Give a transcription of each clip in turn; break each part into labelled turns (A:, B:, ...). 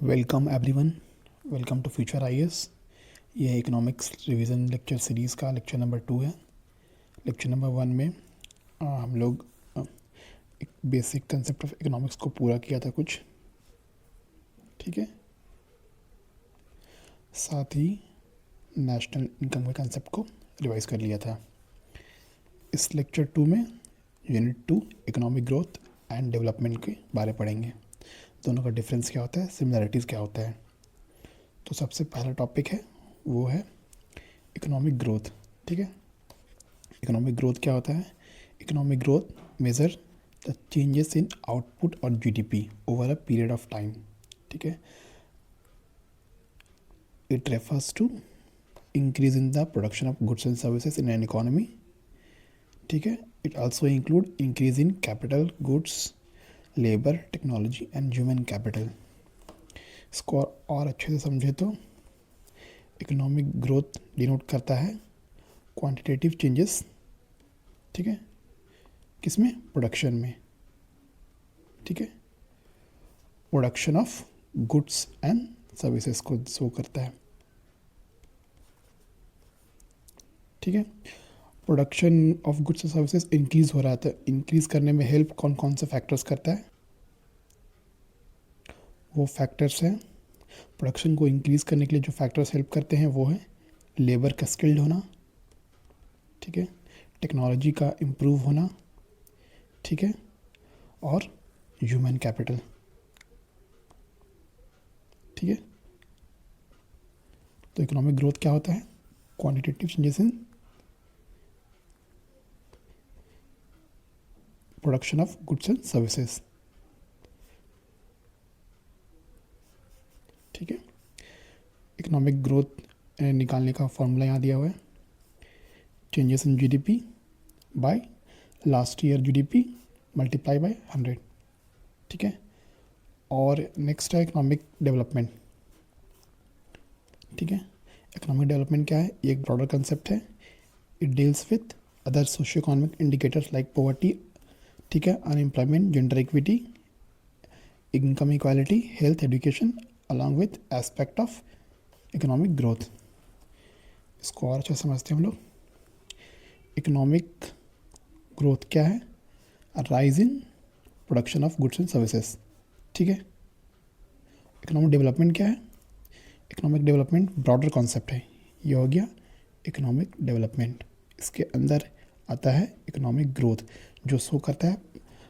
A: Welcome everyone, welcome to future IAS. ये economics revision lecture series का lecture number 2 है। Lecture number 1 में हम लोग एक बेसिक कंसेप्ट ऑफ इकोनॉमिक्स को पूरा किया था कुछ, ठीक है। साथ ही नेशनल इनकम के कंसेप्ट को रिवाइज कर लिया था। इस लेक्चर 2 में unit 2 economic growth and development के बारे पढ़ेंगे। दोनों का डिफरेंस क्या होता है, सिमिलरिटीज़ क्या होता है। तो सबसे पहला टॉपिक है वो है इकोनॉमिक ग्रोथ, ठीक है। इकोनॉमिक ग्रोथ क्या होता है? Economic growth measure the changes in output और GDP over a period of time, ठीक है। It refers to increase in the production of goods and services in an economy, ठीक है। It also include increase in capital, goods, labour, technology and human capital. इसको और अच्छे से समझे तो इकोनॉमिक ग्रोथ डिनोट करता है क्वांटिटेटिव चेंजेस, ठीक है, किसमें? प्रोडक्शन में, ठीक है। Production of goods and services को शो करता है, ठीक है। Production of goods and services increase हो रहा था। इंक्रीज करने में हेल्प कौन कौन से फैक्टर्स करता है? वो फैक्टर्स हैं, प्रोडक्शन को इंक्रीज करने के लिए जो फैक्टर्स हेल्प करते हैं वो है लेबर का स्किल्ड होना, ठीक है, टेक्नोलॉजी का इम्प्रूव होना, ठीक है, और ह्यूमन कैपिटल, ठीक है। तो इकोनॉमिक ग्रोथ क्या होता है? Quantitative changes in production of goods and services, ठीक है। इकोनॉमिक ग्रोथ निकालने का फॉर्मूला यहाँ दिया हुआ है, changes in GDP by last year GDP multiply by 100, ठीक है। और नेक्स्ट है इकोनॉमिक डेवलपमेंट, ठीक है। इकोनॉमिक डेवलपमेंट क्या है? ये एक ब्रॉडर कंसेप्ट है। It deals with other socio economic indicators like poverty, ठीक है, unemployment, gender equity, income equality, health, education along with aspect of economic growth. इसको और अच्छा समझते हैं हम लोग। इकोनॉमिक ग्रोथ क्या है? Rise in production of goods and services, ठीक है। इकोनॉमिक डेवलपमेंट क्या है? इकोनॉमिक डेवलपमेंट ब्रॉडर कॉन्सेप्ट है। ये हो गया इकोनॉमिक डेवलपमेंट। इसके अंदर आता है इकोनॉमिक ग्रोथ, जो शो करता है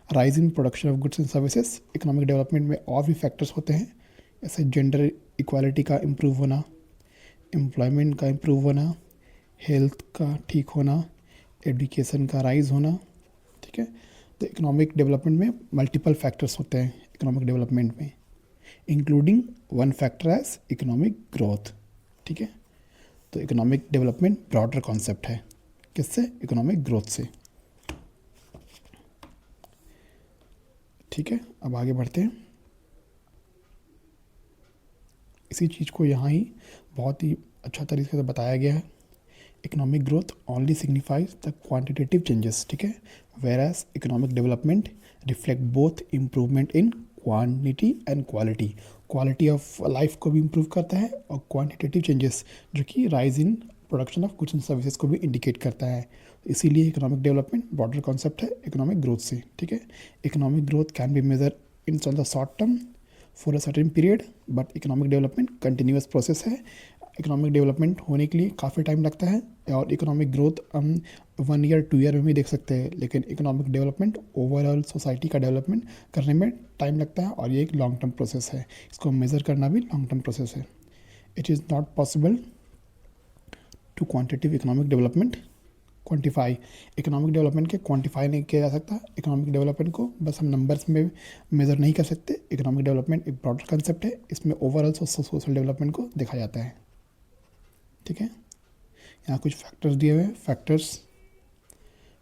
A: rise in production of goods and services. Economic development में और भी फैक्टर्स होते हैं, जैसे जेंडर इक्वालिटी का इम्प्रूव होना, एम्प्लॉयमेंट का इम्प्रूव होना, हेल्थ का ठीक होना, एजुकेशन का राइज होना, ठीक है। तो इकोनॉमिक डेवलपमेंट में मल्टीपल फैक्टर्स होते हैं इकोनॉमिक डेवलपमेंट में, including one factor as economic growth, ठीक है। तो इकोनॉमिक डेवलपमेंट ब्रॉडर कॉन्सेप्ट है, किससे? इकोनॉमिक ग्रोथ से, ठीक है। अब आगे बढ़ते हैं। इसी चीज़ को यहाँ ही बहुत ही अच्छा तरीके से बताया गया है। Economic growth only signifies the quantitative changes, ठीक है, whereas economic development reflect both improvement in quantity and quality. Quality of life को भी इम्प्रूव करता है और क्वांटिटेटिव चेंजेस जो कि rise in production of goods and services को भी इंडिकेट करता है। इसीलिए इकोनॉमिक डेवलपमेंट ब्रॉडर कॉन्सेप्ट है इकोनॉमिक ग्रोथ से, ठीक है। Economic growth can be measure in on the short term for a certain period, but economic development continuous process है। इकोनॉमिक डेवलपमेंट होने के लिए काफ़ी टाइम लगता है, और इकोनॉमिक ग्रोथ हम 1 ईयर 2 ईयर में भी देख सकते हैं, लेकिन इकोनॉमिक डेवलपमेंट ओवरऑल सोसाइटी का डेवलपमेंट करने में टाइम लगता है, और ये एक लॉन्ग टर्म प्रोसेस है। इसको मेज़र करना भी लॉन्ग टर्म प्रोसेस है। It is not possible to quantitative economic development quantify. Economic development के क्वान्टिफाई नहीं किया जा सकता। इकोनॉमिक डेवलपमेंट को बस हम नंबर्स में मेज़र नहीं कर सकते। इकोनॉमिक डेवलपमेंट एक ब्रॉडर कंसेप्ट है, इसमें ओवरऑल सोशल डेवलपमेंट को देखा जाता है, ठीक है। यहाँ कुछ फैक्टर्स दिए हुए हैं,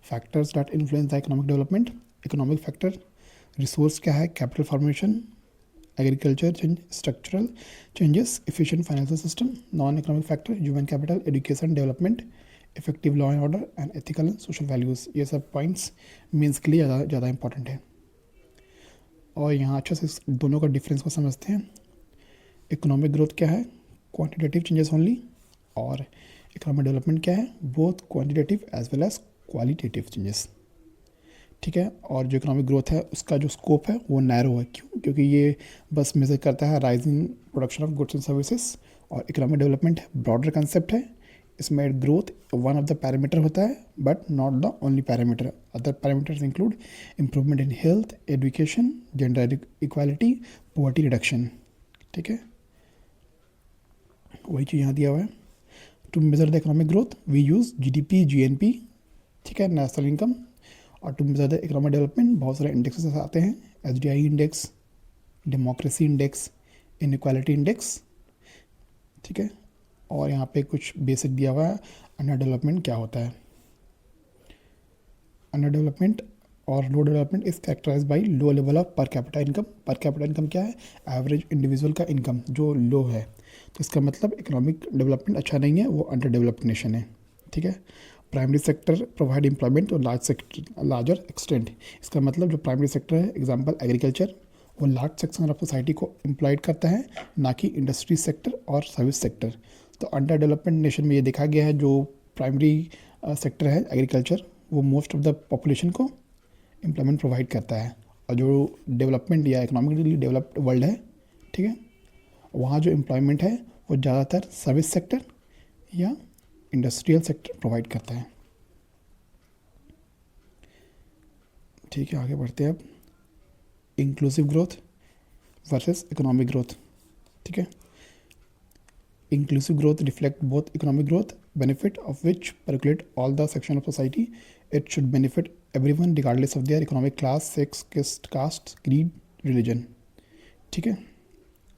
A: factors that influence the economic development. Economic factor resource क्या है? Capital formation, agriculture change, structural changes, efficient financial system. Non economic factor human capital, education, development, effective law and order and ethical and social values. ये सब points means के लिए ज़्यादा important है। और यहाँ अच्छे से दोनों का डिफरेंस को समझते हैं। इकोनॉमिक ग्रोथ क्या है? Quantitative changes only. और इकोनॉमिक डेवलपमेंट क्या है? Both quantitative as well as qualitative changes. ठीक है। और जो इकोनॉमिक ग्रोथ है उसका जो स्कोप है वो नैरो है। क्यों? क्योंकि ये बस मेजर करता है rising production of goods and services. और इकोनॉमिक डेवलपमेंट ब्रॉडर कंसेप्ट है। इसमें growth one of the parameter होता है but not the only parameter. Other parameters include improvement in health, education, gender equality, poverty reduction. ठीक है, वही चीज़ यहाँ दिया हुआ है। To measure the economic growth we use GDP, GNP, ठीक है, नेशनल इनकम। और to measure the economic development बहुत सारे इंडेक्सेस आते हैं, HDI index, democracy index, inequality index. ठीक है, और यहाँ पे कुछ बेसिक दिया हुआ है। अंडर डेवलपमेंट क्या होता है? अंडर डेवलपमेंट और low development is characterise by low level of per capita income. Per capita income क्या है? एवरेज इंडिविजुअल का इनकम जो लो है। तो इसका मतलब इकोनॉमिक डेवलपमेंट अच्छा नहीं है, वो अंडर डेवलप्ड नेशन है। ठीक है। प्राइमरी सेक्टर प्रोवाइड एम्प्लॉयमेंट और लार्जर एक्सटेंट। इसका मतलब जो प्राइमरी सेक्टर है, एग्जांपल एग्रीकल्चर, वो लार्ज सेक्शन ऑफ सोसाइटी को एम्प्लॉयड करता है, ना कि इंडस्ट्री सेक्टर और सर्विस सेक्टर। तो अंडर डेवलपमेंट नेशन में ये देखा गया है जो प्राइमरी सेक्टर है एग्रीकल्चर, वो मोस्ट ऑफ द पॉपुलेशन को एम्प्लॉयमेंट प्रोवाइड करता है। और जो डेवलपमेंट या इकोनॉमिकली डेवलप्ड वर्ल्ड है, ठीक है, वहाँ जो एम्प्लॉयमेंट है वो ज़्यादातर सर्विस सेक्टर या इंडस्ट्रियल सेक्टर प्रोवाइड करता है। ठीक है, आगे बढ़ते हैं अब। Inclusive growth versus economic growth. ठीक है, inclusive growth reflect both economic growth benefit of which percolate all the section of society. It should benefit everyone regardless of their economic class, sex, caste, creed, religion. ठीक है,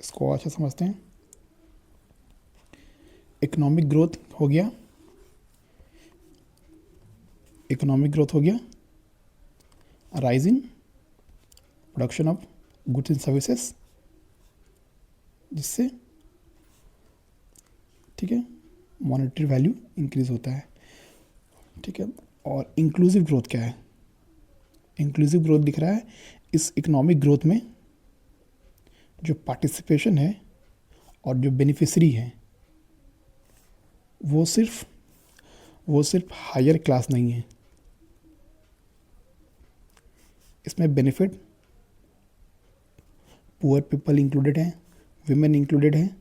A: इसको अच्छा समझते हैं। Economic growth हो गया, इकोनॉमिक ग्रोथ हो गया rising production of goods and services, जिससे, ठीक है, मॉनेटरी वैल्यू इंक्रीज होता है। ठीक है। और इंक्लूसिव ग्रोथ क्या है? इंक्लूसिव ग्रोथ दिख रहा है इस इकोनॉमिक ग्रोथ में जो पार्टिसिपेशन है और जो बेनिफिशरी है वो सिर्फ हायर क्लास नहीं है। इसमें बेनिफिट पुअर पीपल इंक्लूडेड हैं, विमेन इंक्लूडेड हैं,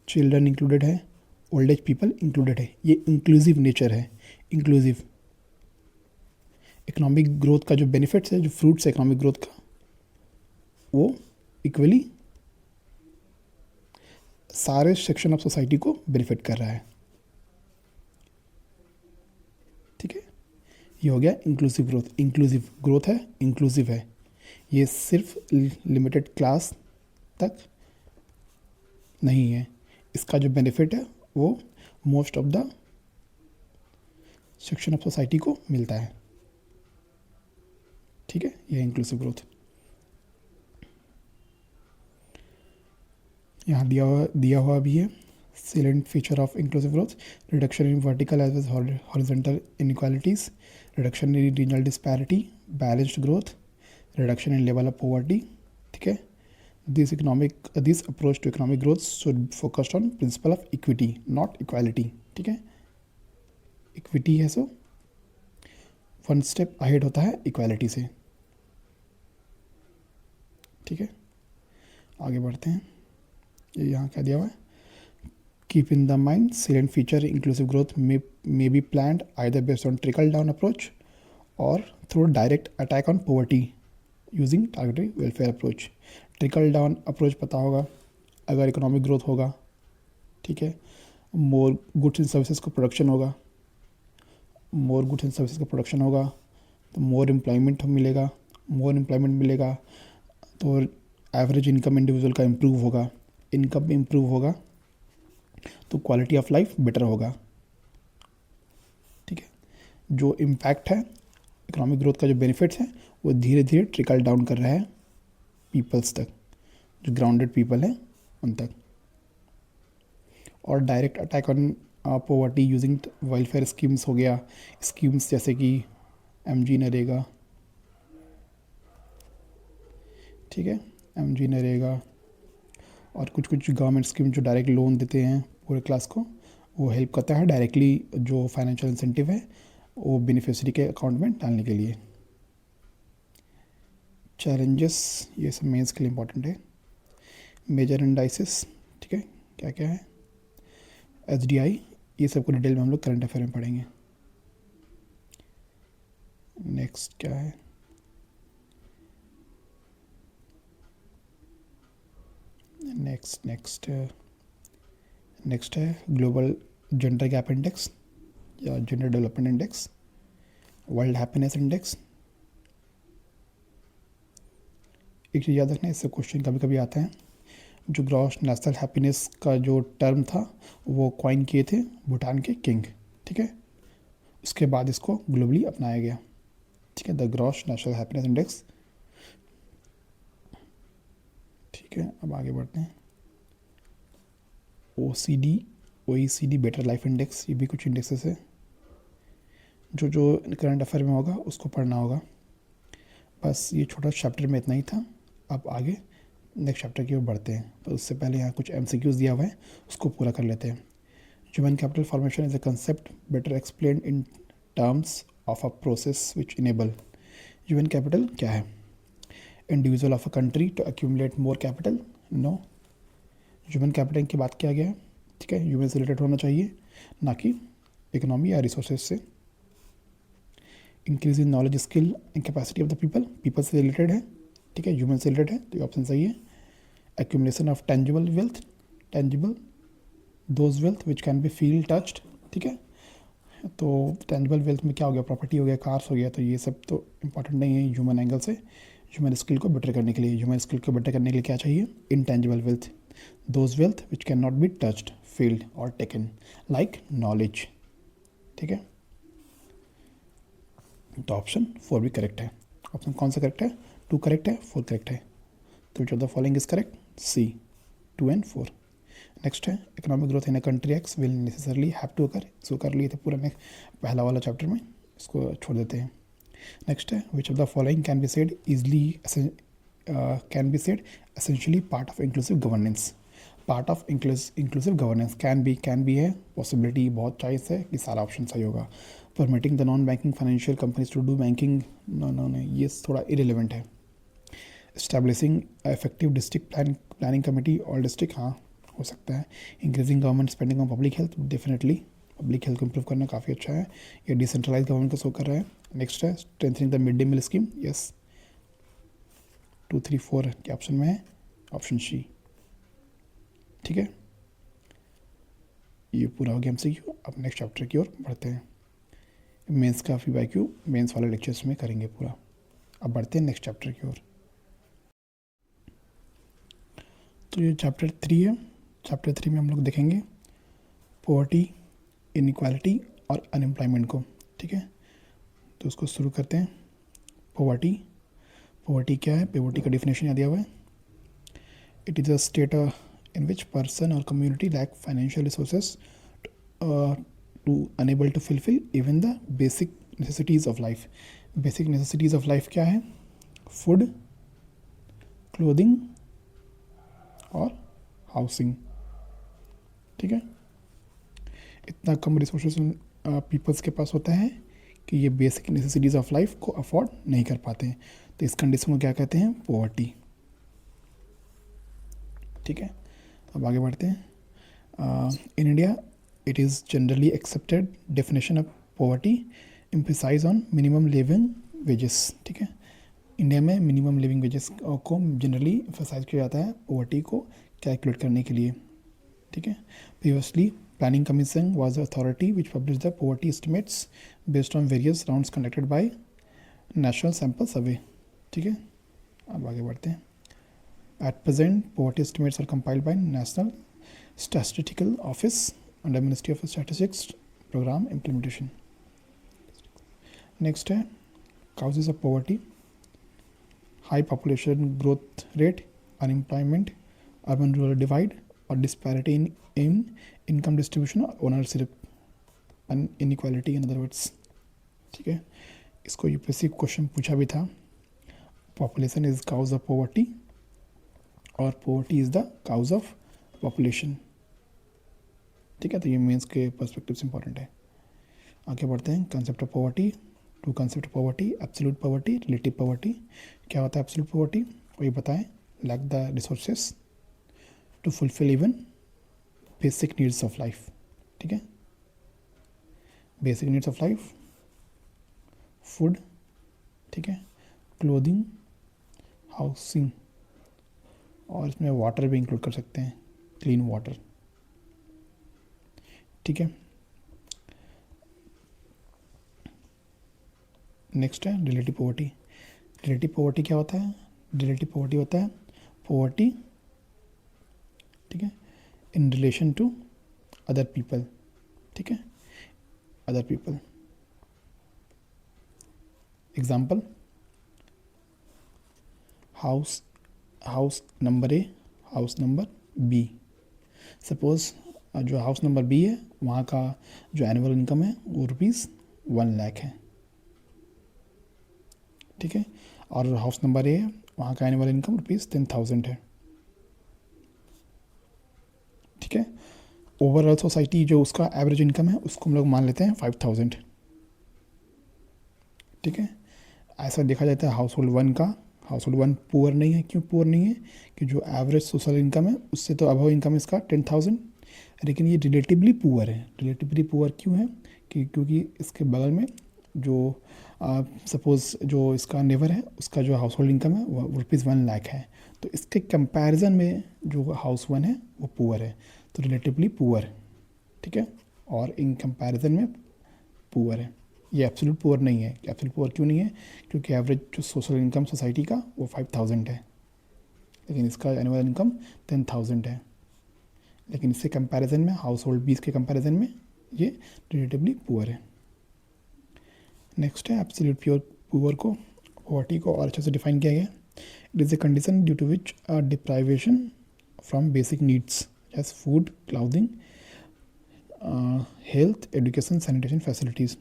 A: चिल्ड्रन इंक्लूडेड है, ओल्ड एज पीपल इंक्लूडेड है। ये इंक्लूसिव नेचर है। इंक्लूसिव इकोनॉमिक ग्रोथ का जो बेनिफिट्स है, जो फ्रूट्स है इकोनॉमिक ग्रोथ का, वो इक्वली सारे सेक्शन ऑफ सोसाइटी को बेनिफिट कर रहा है। ठीक है, ये हो गया इंक्लूसिव ग्रोथ। इंक्लूसिव ग्रोथ है, इंक्लूसिव है, ये सिर्फ लिमिटेड क्लास तक नहीं है। इसका जो बेनिफिट है वो most of the section of society को मिलता है। ठीक है, ये इंक्लूसिव ग्रोथ। यहाँ दिया हुआ भी है salient feature of inclusive growth: reduction in vertical as well as horizontal inequalities, reduction in regional disparity, balanced growth, reduction in level of poverty. ठीक है, this approach to economic growth should focus on principle of equity, not equality. ठीक है, equity है so one step ahead होता है equality से। ठीक है, आगे बढ़ते हैं। ये यहाँ क्या दिया हुआ है? Keep in the mind salient feature inclusive growth may be planned either based on trickle down approach or through direct attack on poverty using targeted welfare approach. Trickle down approach पता होगा, अगर इकोनॉमिक ग्रोथ होगा, ठीक है, more goods and services का production होगा, more goods and services का production होगा तो मोर एम्प्लॉयमेंट मिलेगा, मोर एम्प्लॉयमेंट मिलेगा तो एवरेज इनकम इंडिविजुअल का इम्प्रूव होगा, इनकम इम्प्रूव होगा तो क्वालिटी ऑफ लाइफ बेटर होगा। ठीक है, जो इम्पैक्ट है इकोनॉमिक ग्रोथ का, जो बेनिफिट्स हैं वो धीरे धीरे ट्रिकल डाउन कर रहा है पीपल्स तक, जो ग्राउंडेड पीपल हैं उन तक। और direct attack on poverty using welfare schemes हो गया, स्कीम्स जैसे कि MG नरेगा। ठीक है, MG नरेगा और कुछ कुछ गवर्नमेंट स्कीम जो डायरेक्ट लोन देते हैं पूरे क्लास को, वो हेल्प करता है डायरेक्टली जो फाइनेंशियल इंसेंटिव है वो बेनिफिशियरी के अकाउंट में डालने के लिए। चैलेंजेस ये सब मेंस के लिए इंपॉर्टेंट है। मेजर इंडाइसिस, ठीक है, क्या क्या है, SDI, ये सब को डिटेल में हम लोग करंट अफेयर में पढ़ेंगे। नेक्स्ट क्या है, नेक्स्ट है ग्लोबल जेंडर गैप इंडेक्स या gender development index, world happiness index. एक चीज़ याद रखना, इससे क्वेश्चन कभी कभी आता है, जो ग्रॉस नेशनल हैप्पीनेस का जो टर्म था वो क्वाइन किए थे भूटान के किंग, ठीक है, उसके बाद इसको ग्लोबली अपनाया गया, ठीक है, the gross national happiness index. ठीक है, अब आगे बढ़ते हैं। OECD बेटर लाइफ इंडेक्स, ये भी कुछ इंडेक्सेस है जो करंट अफेयर में होगा उसको पढ़ना होगा। बस ये छोटा चैप्टर में इतना ही था। अब आगे नेक्स्ट चैप्टर की ओर बढ़ते हैं, पर उससे पहले यहाँ कुछ MCQs दिया हुआ है, उसको पूरा कर लेते हैं। Human capital formation is a concept better explain in terms of a process which enable. Human capital क्या है? Individual of a country to accumulate more capital? No, human capital की बात किया गया है, ठीक है, ह्यूमन से रिलेटेड होना चाहिए, ना कि इकोनॉमी या रिसोर्सेज से। Increase in knowledge, skill and capacity of the people से रिलेटेड है, ठीक है, ह्यूमन से रिलेटेड है, तो ये ऑप्शन सही है। Accumulation of tangible wealth, tangible those wealth which can be feel touched, ठीक है, तो टेंजिबल वेल्थ में क्या हो गया, प्रॉपर्टी हो गया, कार्स हो गया, तो ये सब तो इंपॉर्टेंट नहीं है ह्यूमन एंगल से। ह्यूमन स्किल को बेटर करने के लिए, ह्यूमन स्किल को बेटर करने के लिए क्या चाहिए? Intangible wealth, those wealth which can not be touched, field और टेकन, लाइक नॉलेज, ठीक है। तो ऑप्शन 4 भी करेक्ट है। ऑप्शन कौन सा करेक्ट है? 2 करेक्ट है, 4 करेक्ट है, तो which of the following is correct? C, 2 and 4। Next है economic growth in a country X will necessarily have to occur, इसको कर लिए थे पूरा नेक्स्ट पहला वाला चैप्टर में, इसको छोड़ देते हैं। नेक्स्ट है which of the following can be said easily can be said essentially part of inclusive governance. Part of inclusive governance can be है, पॉसिबिलिटी बहुत चॉइस है कि सारा ऑप्शन सही होगा। Permitting the non banking financial companies to do banking, no ये थोड़ा irrelevant है। Establishing effective district planning committee all district, हाँ हो सकता है। Increasing government spending on public health, definitely public health को इंप्रूव करना काफ़ी अच्छा है, ये डिसेंट्रलाइज गवर्नमेंट को शो कर रहा है। नेक्स्ट है strengthening the mid day meal scheme, yes 2, 3, 4 के ऑप्शन में है, ऑप्शन C, ठीक है। ये पूरा हो गया MCQ। अब नेक्स्ट चैप्टर की ओर बढ़ते हैं। मेंस का FAQ मेंस वाले लेक्चर्स में करेंगे पूरा। अब बढ़ते हैं नेक्स्ट चैप्टर की ओर। तो ये चैप्टर 3 है। चैप्टर 3 में हम लोग देखेंगे पॉवर्टी, इनइक्वालिटी और अनएम्प्लॉयमेंट को, ठीक है। तो उसको शुरू करते हैं। पॉवर्टी क्या है? पॉवर्टी का डेफिनेशन याद दिया हुआ है। It is a state in which person और community lack financial resources to enable to fulfil even the basic necessities of life. Basic necessities of life क्या है? फूड, क्लोथिंग और हाउसिंग, ठीक है। इतना कम रिसोर्सेज पीपल्स के पास होता है कि ये बेसिक नेसेसिटीज़ ऑफ लाइफ को अफोर्ड नहीं कर पाते हैं, तो इस कंडीशन को क्या कहते हैं? पॉवर्टी, ठीक है। अब आगे बढ़ते हैं। In India it is generally accepted definition of poverty emphasise on minimum living wages, ठीक है। इंडिया में मिनिमम लिविंग वेजेस को जनरली एम्फसाइज किया जाता है पॉवर्टी को कैलकुलेट करने के लिए, ठीक है। Previously planning commission was the authority which publish the poverty estimates based on various rounds conducted by national sample survey, ठीक है। अब आगे बढ़ते हैं। At present poverty estimates are compiled by national statistical office under ministry of statistics programme implementation. Next है causes of poverty, high population growth rate, unemployment, urban rural divide और disparity in income distribution और ownership, inequality in other words, ठीक है। इसको UPSC question पूछा भी था, population is cause of poverty, और poverty is the cause of population. ठीक है, तो ये मेंस के पर्सपेक्टिव से इंपॉर्टेंट है। आगे बढ़ते हैं, concept of poverty. Two concept of poverty, absolute poverty, relative poverty. क्या होता है एब्सोल्यूट पॉवर्टी? वही बताएं, lack the resources to fulfil even basic needs of life. ठीक है, basic needs of life, food, ठीक है, क्लोथिंग, हाउसिंग, और इसमें वाटर भी इंक्लूड कर सकते हैं, क्लीन वाटर। ठीक है, नेक्स्ट है रिलेटिव पॉवर्टी। रिलेटिव पॉवर्टी क्या होता है? रिलेटिव पॉवर्टी होता है पॉवर्टी, ठीक है, in relation to other people. ठीक है, other people. Example, house house number A, house number B. Suppose जो हाउस नंबर बी है वहाँ का जो एनुअल इनकम है वो ₹1,00,000 है। ठीक है, और हाउस नंबर ए है वहाँ का एनुअल इनकम ₹10,000 है। ठीक है, ओवरऑल सोसाइटी जो उसका एवरेज इनकम है उसको हम लोग मान लेते हैं 5,000। ठीक है, ऐसा देखा जाता है हाउस होल्ड वन का। हाउस होल्ड वन पुअर नहीं है। क्यों पुअर नहीं है? कि जो एवरेज सोशल इनकम है उससे तो अबव इनकम इसका 10,000, लेकिन ये रिलेटिवली पुअर है। रिलेटिवली पुअर क्यों है? क्योंकि इसके बगल में जो सपोज़ जो इसका नेबर है उसका जो हाउस होल्ड इनकम है वो ₹1,00,000 है, तो इसके कंपैरिजन में जो हाउस वन है वो पुअर है, तो रिलेटिवली पुअर। ठीक है, और इन कंपैरिजन में पुअर है। ये एब्सोल्यूट पुअर नहीं है। एब्सोल्यूट पुअर क्यों नहीं है? क्योंकि एवरेज जो सोशल इनकम सोसाइटी का वो 5,000 है, लेकिन इसका एनुअल इनकम 10,000 है। लेकिन इससे कंपैरिजन में हाउस होल्ड बीस के कंपैरिजन में ये रिलेटिवली पुअर है। नेक्स्ट है एब्सोल्यूट प्योर पुअर को, पॉवर्टी को और अच्छे से डिफाइन किया गया। It is a condition due to which deprivation from basic needs as food, clothing, health, education, sanitation facilities.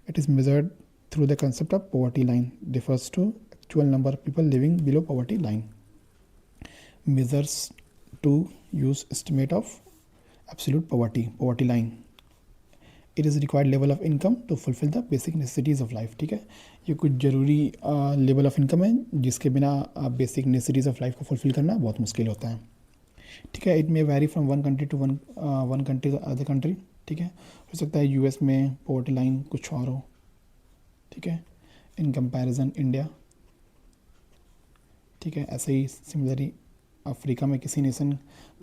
A: It is measured through the concept of poverty line, refers to actual number of people living below poverty line. Measures to use estimate of absolute poverty line. It is required level of income to fulfill the basic necessities of life. ठीक है, ये कुछ ज़रूरी level of income है जिसके बिना basic necessities of life को fulfil करना बहुत मुश्किल होता है। ठीक है, it may vary from one country to one country other country. ठीक है, हो सकता है यूएस में पॉवर्टी लाइन कुछ और हो। ठीक है, इन कंपैरिजन इंडिया। ठीक है, ऐसे ही सिमिलरली अफ्रीका में किसी नेशन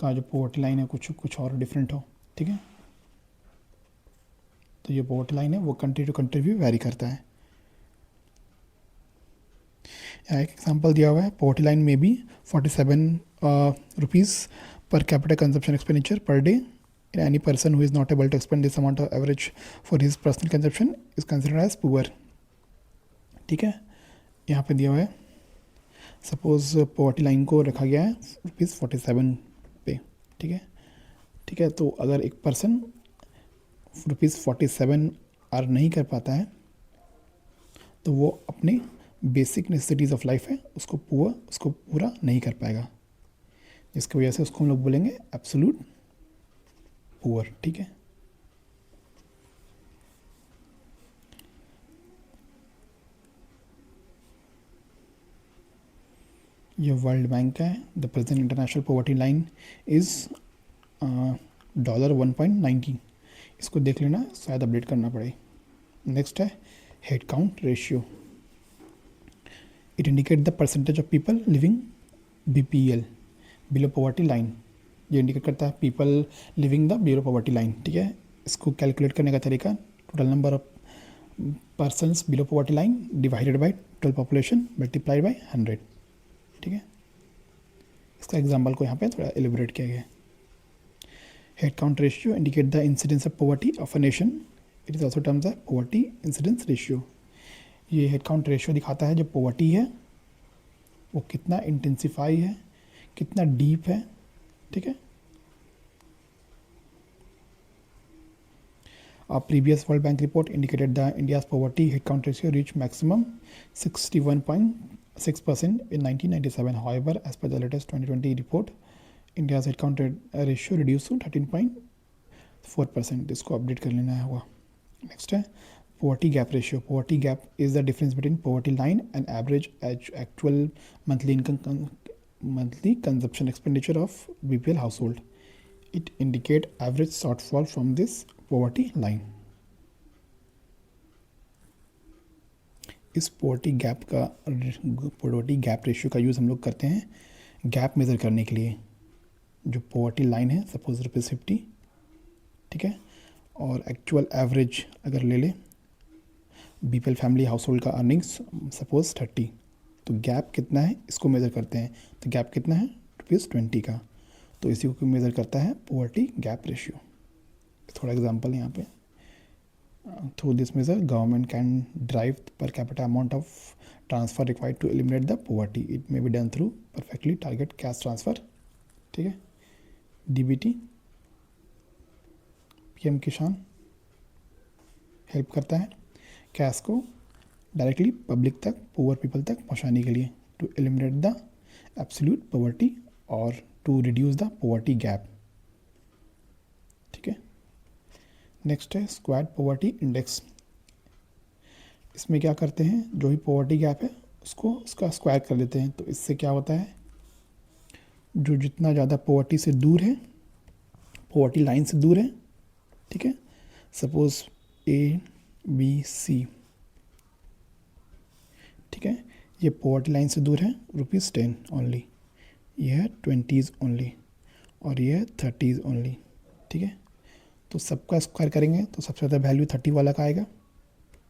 A: का जो पॉवर्टी लाइन है कुछ और डिफरेंट हो। ठीक है, तो ये पॉवर्टी लाइन है वो कंट्री टू कंट्री भी वेरी करता है। यहाँ एक एग्जांपल दिया हुआ है, पॉवर्टी लाइन में भी 47 rupees per capita consumption expenditure per day. Any person who is not able to spend this amount of average for his personal consumption is considered as poor. ठीक है, यहाँ पे दिया हुआ है, सपोज पॉवर्टी लाइन को रखा गया है ₹47 पे। ठीक है, ठीक है, तो अगर एक पर्सन ₹47 अर्न नहीं कर पाता है तो वो अपने बेसिक नेसेसिटीज़ ऑफ लाइफ है उसको पूरा नहीं कर पाएगा, जिसकी वजह से उसको हम लोग बोलेंगे एब्सोल्यूट पुअर। ठीक है, ये वर्ल्ड बैंक का है। The present international poverty line is $1.90। इसको देख लेना, शायद अपडेट करना पड़े। नेक्स्ट है head count ratio. It indicate the percentage of people living BPL, below poverty line. ये इंडिकेट करता है people living the below poverty line. ठीक है, इसको कैलकुलेट करने का तरीका, total number of persons below poverty line divided by total population multiplied by 100। ठीक है, इसका एग्जांपल को यहाँ पे थोड़ा एलिब्रेट किया गया है। Head count ratio indicate the incidence of poverty of a nation. It is also terms of poverty incidence ratio. ये हेड काउंट रेशियो दिखाता है जो पॉवर्टी है वो कितना इंटेंसिफाई है, कितना डीप है। ठीक है, A previous World Bank report indicated that India's poverty head count ratio reached maximum 61 6% in 1997. However, as per the latest 2020 report, India's headcount ratio reduced to 13.4%. इसको अपडेट कर लेना होगा. नेक्स्ट है poverty gap ratio. Poverty gap is the difference between poverty line and average actual monthly income, monthly consumption expenditure of BPL household. It indicate average shortfall from this poverty line. इस poverty gap ratio का use हम लोग करते हैं gap measure करने के लिए. जो पोवर्टी लाइन है सपोज ₹50, ठीक है, और एक्चुअल एवरेज अगर ले ले बीपीएल फैमिली हाउस होल्ड का अर्निंग्स सपोज 30, तो गैप कितना है इसको मेज़र करते हैं. तो गैप कितना है ₹20 का, तो इसी को मेज़र करता है पोवर्टी गैप रेशियो. थोड़ा एग्जांपल यहाँ पे. Through this measure, government can drive per capita amount of transfer required to eliminate the poverty. It may be done through perfectly target cash transfer. ठीक है, DBT, PM किसान help करता है cash को directly public तक, poor people तक पहुंचाने के लिए, to eliminate the absolute poverty और to reduce the poverty gap. ठीक है. नेक्स्ट है स्क्वाड पॉवर्टी इंडेक्स. इसमें क्या करते हैं, जो भी पॉवर्टी गैप है उसका स्क्वायर कर देते हैं. तो इससे क्या होता है, जो जितना ज़्यादा पॉवर्टी से दूर है, पॉवर्टी लाइन से दूर है, ठीक है, सपोज ABC, ठीक है, ये पॉवर्टी लाइन से दूर है ₹10 ओनली, ये है 20s ओनली, और ये है 30s ओनली. ठीक है, तो सबका स्क्वायर करेंगे तो सबसे ज़्यादा वैल्यू 30 वाला का आएगा.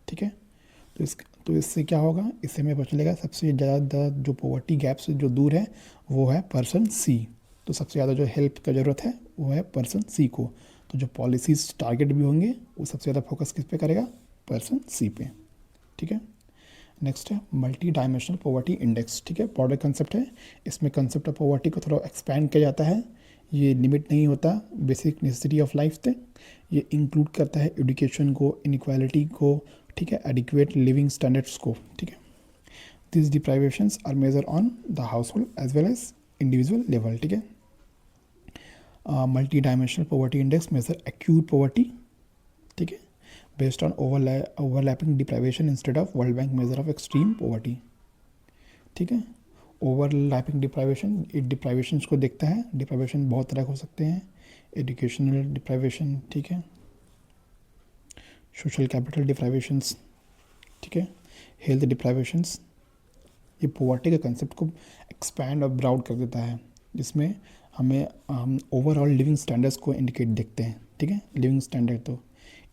A: ठीक है, तो इससे क्या होगा, इससे हमें पता चलेगा सबसे ज़्यादा जो पॉवर्टी गैप से जो दूर है वो है पर्सन C. तो सबसे ज़्यादा जो हेल्प का ज़रूरत है वो है पर्सन C को. तो जो पॉलिसीज टारगेट भी होंगे वो सबसे ज़्यादा फोकस किस पे करेगा, पर्सन C पे. ठीक है. नेक्स्ट है मल्टी डायमेंशनल पॉवर्टी इंडेक्स. ठीक है, बॉर्डर कंसेप्ट है. इसमें कंसेप्ट ऑफ पॉवर्टी को थोड़ा एक्सपैंड किया जाता है. ये लिमिट नहीं होता बेसिक नेसेसिटी ऑफ लाइफ तक. ये इंक्लूड करता है एजुकेशन को, इनइक्वालिटी को, ठीक है, एडिक्वेट लिविंग स्टैंडर्ड्स को. ठीक है. This deprivations are measure on the household as well as individual level. ठीक है. Multidimensional poverty index measure acute poverty, ठीक है, based on overlapping deprivation instead of world bank measure of extreme poverty. ठीक है. Overlapping deprivation, ये डिप्राइवेशंस को देखता है. डिप्राइवेशन बहुत तरह के हो सकते हैं. एजुकेशनल डिप्राइवेशन, ठीक है, सोशल कैपिटल डिप्राइवेशंस, ठीक है, हेल्थ डिप्राइवेशंस. ये पॉवर्टी के कंसेप्ट को एक्सपैंड और ब्रॉड कर देता है, जिसमें हम ओवरऑल लिविंग स्टैंडर्ड्स को इंडिकेट देखते हैं. ठीक है, लिविंग स्टैंडर्ड. तो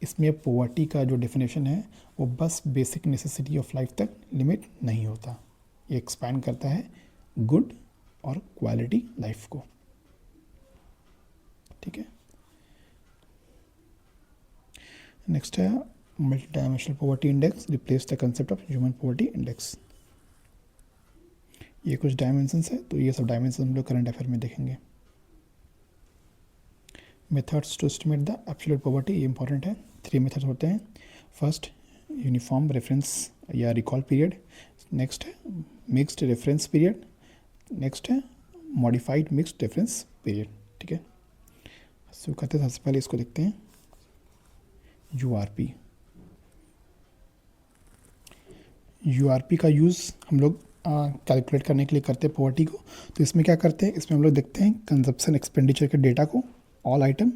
A: इसमें पॉवर्टी का जो डेफिनेशन है वो बस बेसिक नेसेसिटी ऑफ लाइफ तक लिमिट नहीं होता. ये एक्सपैंड करता है गुड और क्वालिटी लाइफ को. ठीक है. नेक्स्ट है multidimensional poverty index replace the concept of human poverty index. ये कुछ डायमेंशंस है, तो ये सब डायमेंशन हम लोग करंट अफेयर में देखेंगे. Methods to estimate the absolute poverty, ये इंपॉर्टेंट है. 3 मेथड्स होते हैं. फर्स्ट यूनिफॉर्म रेफरेंस या रिकॉल पीरियड. नेक्स्ट है मिक्स्ड रेफरेंस पीरियड. नेक्स्ट है मॉडिफाइड मिक्स्ड रेफरेंस पीरियड. ठीक है. सो कहते हैं सबसे पहले इसको देखते हैं, URP. URP का यूज़ हम लोग कैलकुलेट करने के लिए करते हैं पॉवर्टी को. तो इसमें क्या करते हैं, इसमें हम लोग देखते हैं कंजप्शन एक्सपेंडिचर के डेटा को, ऑल आइटम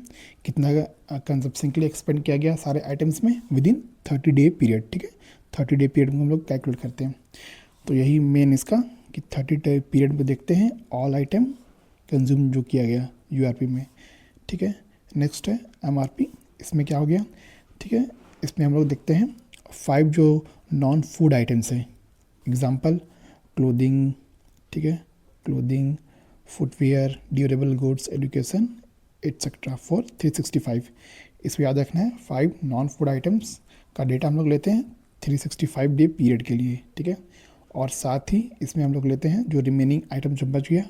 A: कितना कंजप्शन के लिए एक्सपेंड किया गया सारे आइटम्स में विद इन 30 डे पीरियड. ठीक है, 30 डे पीरियड में हम लोग कैलकुलेट करते हैं. तो यही मेन इसका कि 30 डे पीरियड में देखते हैं ऑल आइटम कंज्यूम जो किया गया URP में. ठीक है. नेक्स्ट है MRP. इसमें क्या हो गया, ठीक है, इसमें हम लोग देखते हैं 5 जो नॉन फूड आइटम्स हैं. एग्जांपल क्लोथिंग, ठीक है, clothing, footwear, durable goods, education etcetera for 365. इसमें याद रखना है 5 नॉन फूड आइटम्स का डेटा हम लोग लेते हैं 365 डे पीरियड के लिए. ठीक है. और साथ ही इसमें हम लोग लेते हैं जो रिमेनिंग आइटम जो बच गया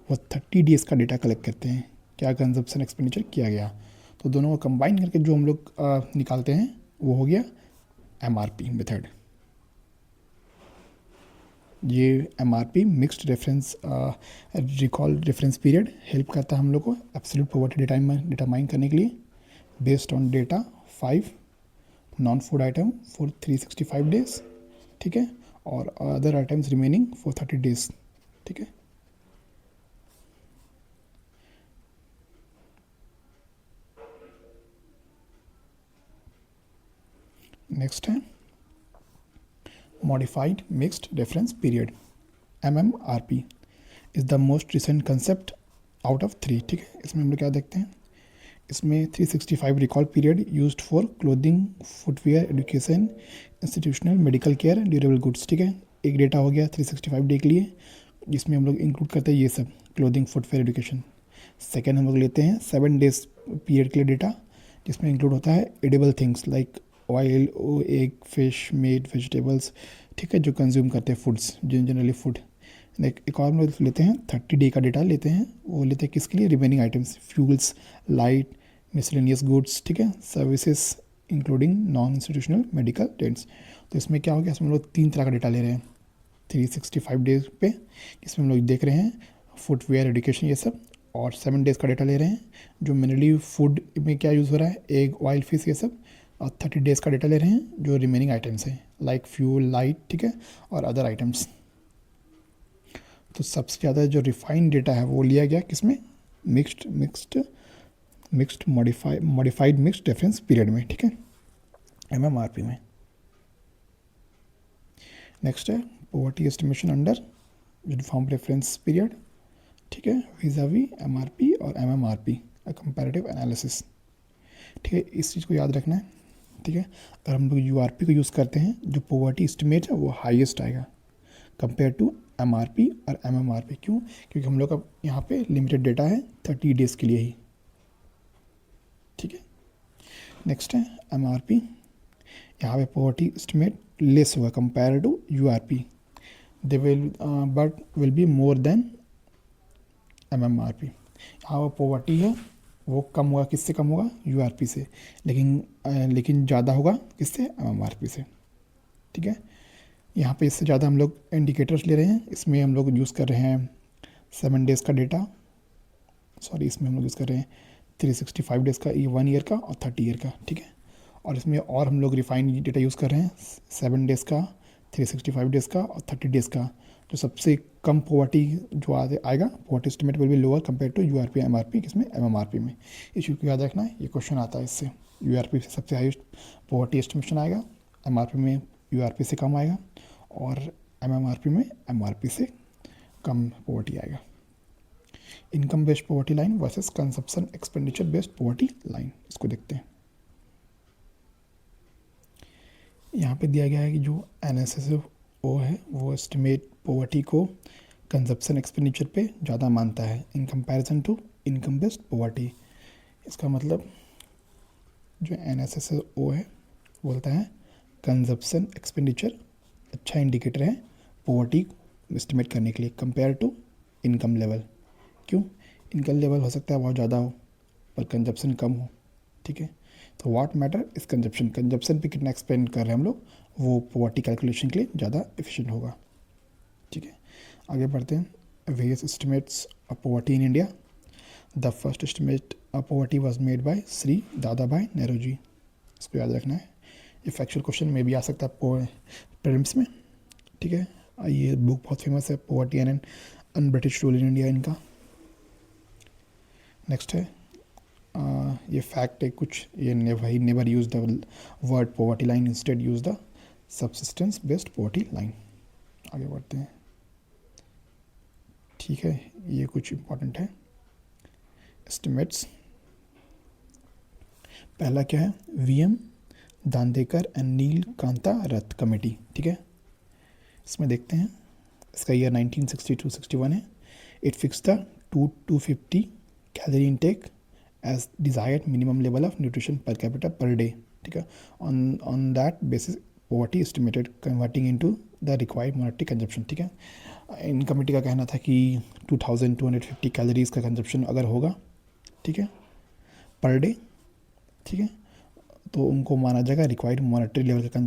A: वो 30 डेज़ का डेटा कलेक्ट करते हैं, क्या कंजप्शन एक्सपेंडिचर किया गया. तो दोनों को कंबाइन करके जो हम लोग निकालते हैं वो हो गया MRP मेथड. ये MRP mixed reference recall reference period help करता है हम लोग को एब्सोल्यूट पॉवर्टी डिटरमाइन करने के लिए based on data 5 non food item for 365 days, ठीक है, और other items remaining for 30 days, ठीक है। नेक्स्ट है modified mixed reference period MMRP is the most recent concept out of 3, ठीक है। इसमें हम लोग क्या देखते हैं, इसमें 365 recall period used for clothing footwear education institutional medical care durable goods, ठीक है। एक डेटा हो गया 365 डे के लिए, जिसमें हम लोग इंक्लूड करते हैं ये सब क्लोथिंग फुटवेयर एजुकेशन। सेकेंड हम लोग लेते हैं 7 डेज पीरियड के लिए डेटा, जिसमें इंक्लूड होता है edible things like oil, egg, fish, meat, vegetables, ठीक है, जो कंज्यूम करते हैं फूड्स, जनरली फूड। एक और हम लोग लेते हैं 30 डे का डेटा लेते हैं, वो लेते हैं किसके लिए, remaining items, fuels, light, miscellaneous goods, ठीक है, services including non institutional medical tents. तो इसमें क्या हो गया, इसमें हम लोग 3 तरह का डेटा ले रहे हैं 365 डेज पे, जिसमें हम लोग देख रहे हैं फुटवेयर एजुकेशन ये सब, और 7 डेज़ का डेटा ले रहे हैं जो मेनली फूड में क्या यूज़ हो रहा है, एग, ऑयल, फिश ये सब, और 30 डेज़ का डेटा ले रहे हैं जो रिमेनिंग आइटम्स हैं लाइक फ्यूल, लाइट, ठीक है, और अदर आइटम्स। तो सबसे ज़्यादा जो रिफाइंड डेटा है वो लिया गया किसमें, mixed modified mixed reference period में, ठीक है, MMRP में। नेक्स्ट है poverty estimation under uniform reference period, ठीक है, विजावी MRP और MMRP कंपैरेटिव एनालिसिस, ठीक है। इस चीज़ को याद रखना है, ठीक है। अगर हम लोग URP को यूज़ करते हैं, जो पॉवर्टी एस्टिमेट है वो हाईएस्ट आएगा कंपेयर टू MRP और MMRP। क्यों, क्योंकि हम लोग का यहाँ पे लिमिटेड डेटा है 30 डेज़ के लिए ही, ठीक है। नेक्स्ट है MRP, यहाँ पे पॉवर्टी एस्टिमेट लेस होगा compare to URP, they will but will be more than MMRP। यहाँ वो पॉवर्टी है वो कम होगा, किससे कम होगा, URP से, लेकिन ज़्यादा होगा किससे, MMRP से, ठीक है। यहाँ पे इससे ज़्यादा हम लोग इंडिकेटर्स ले रहे हैं, इसमें हम लोग यूज़ कर रहे हैं 7 डेज़ का डेटा, सॉरी इसमें हम लोग यूज़ कर रहे हैं 365 डेज़ का, 1 ईयर का और 30 ईयर का, ठीक है। और इसमें और हम लोग रिफाइंड डेटा यूज़ कर रहे हैं 7 डेज़ का, 365 डेज़ का और 30 डेज़ का। जो सबसे कम पॉवर्टी जो आएगा, poverty estimate will be lower compare to URP MRP, किसमें, MMRP में। इस चीज़ को याद रखना है, ये क्वेश्चन आता है इससे। URP से सबसे हाईएस्ट पॉवर्टी एस्टिमेशन आएगा, MRP में URP से कम आएगा, और MMRP में MRP से कम पॉवर्टी आएगा। Income based poverty line versus consumption expenditure based poverty line, इसको देखते हैं। यहाँ पे दिया गया है कि जो NSSO है वो एस्टिमेट पॉवर्टी को कंजप्शन एक्सपेंडिचर पे ज़्यादा मानता है in comparison to income based poverty. इसका मतलब जो NSSO है बोलता है कंजप्शन एक्सपेंडिचर अच्छा इंडिकेटर है पॉवर्टी एस्टिमेट करने के लिए कंपेयर टू इनकम लेवल। क्यों, इनकम लेवल हो सकता है बहुत ज़्यादा हो पर कंजप्शन कम हो, ठीक है। तो व्हाट मैटर इस कंजप्शन पे कितना एक्सपेंड कर रहे हैं हम लोग, वो पॉवर्टी कैलकुलेशन के लिए ज़्यादा एफिशिएंट होगा, ठीक है। आगे बढ़ते हैं। Various estimates of poverty in India. The first estimate of poverty was made by Shri दादा भाई नेहरू जी, इसको याद रखना है। ये फैक्चुअल क्वेश्चन में भी आ सकता है प्रीलिम्स में, ठीक है। ये बुक बहुत फेमस है, poverty and British rule in India इनका। नेक्स्ट है ये फैक्ट है कुछ, ये never use the word poverty line, instead use the subsistence based poverty line. आगे बढ़ते हैं, ठीक है। ये कुछ इंपॉर्टेंट है एस्टिमेट्स। पहला क्या है, VM दांदेकर and nil Kanta Rath committee, ठीक है। इसमें देखते हैं, इसका ईयर 1962-61 है। It fix the 250 calorie intake as desired minimum level of nutrition per capita per day, ठीक है। On that basis poverty estimated converting into the required monetary consumption, ठीक है। इन कमेटी का कहना था कि 2250 कैलोरीज का कंजप्शन अगर होगा, ठीक है, पर डे, ठीक है, तो उनको माना जाएगा रिक्वायर्ड मॉनेटरी लेवल का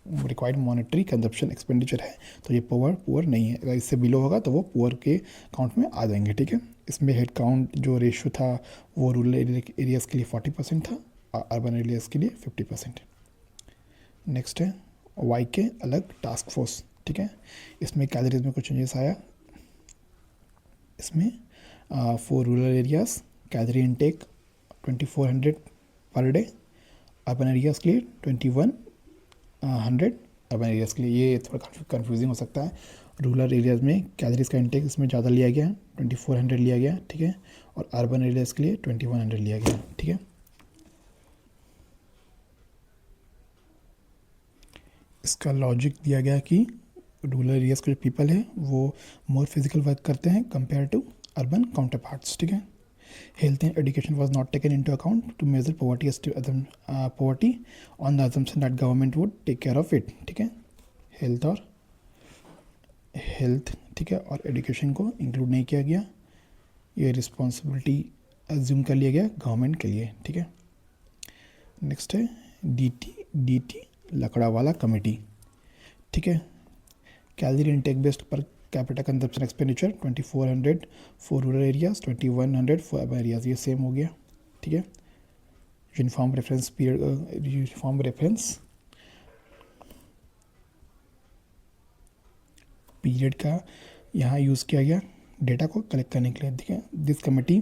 A: रिक्वायर्ड मॉनेटरी कंजप्शन एक्सपेंडिचर है तो ये पुअर नहीं है, अगर इससे बिलो होगा तो वो पुअर के अकाउंट में आ जाएंगे, ठीक है। इसमें हेड काउंट जो रेशियो था वो रूरल एरियाज़ के लिए 40% था और अर्बन एरियाज़ के लिए 50%। नेक्स्ट है वाई के अलग टास्क फोर्स, ठीक है। इसमें कैलोरीज में कुछ चेंजेस आया। इसमें for rural areas calorie intake 2400 per day, urban areas के लिए 2100 अर्बन एरियाज़ के लिए। ये थोड़ा कंफ्यूजिंग हो सकता है। रूरल एरियाज़ में कैलोरीज का इंटेक इसमें ज़्यादा लिया गया, 2400 लिया गया, ठीक है, और अर्बन एरियाज़ के लिए 2100 लिया गया, ठीक है। इसका लॉजिक दिया गया कि रूरल एरियाज़ के जो पीपल है वो मोर फिजिकल वर्क करते हैं compare to urban counterparts, ठीक है। Health and education was not taken into account to measure poverty on the assumption that government would take care of it, ठीक है। हेल्थ, ठीक है, और एजुकेशन को इंक्लूड नहीं किया गया, ये रिस्पॉन्सिबिलिटी एज्यूम कर लिया गया गवर्नमेंट के लिए, ठीक है। नेक्स्ट है डी लकड़ावाला कमेटी, ठीक है। Calorie intake based per capita consumption expenditure 2400 for rural areas, 2100 for urban areas, ये सेम हो गया, ठीक है। Uniform reference period, uniform reference period का यहाँ यूज़ किया गया डेटा को कलेक्ट करने के लिए, ठीक है। This committee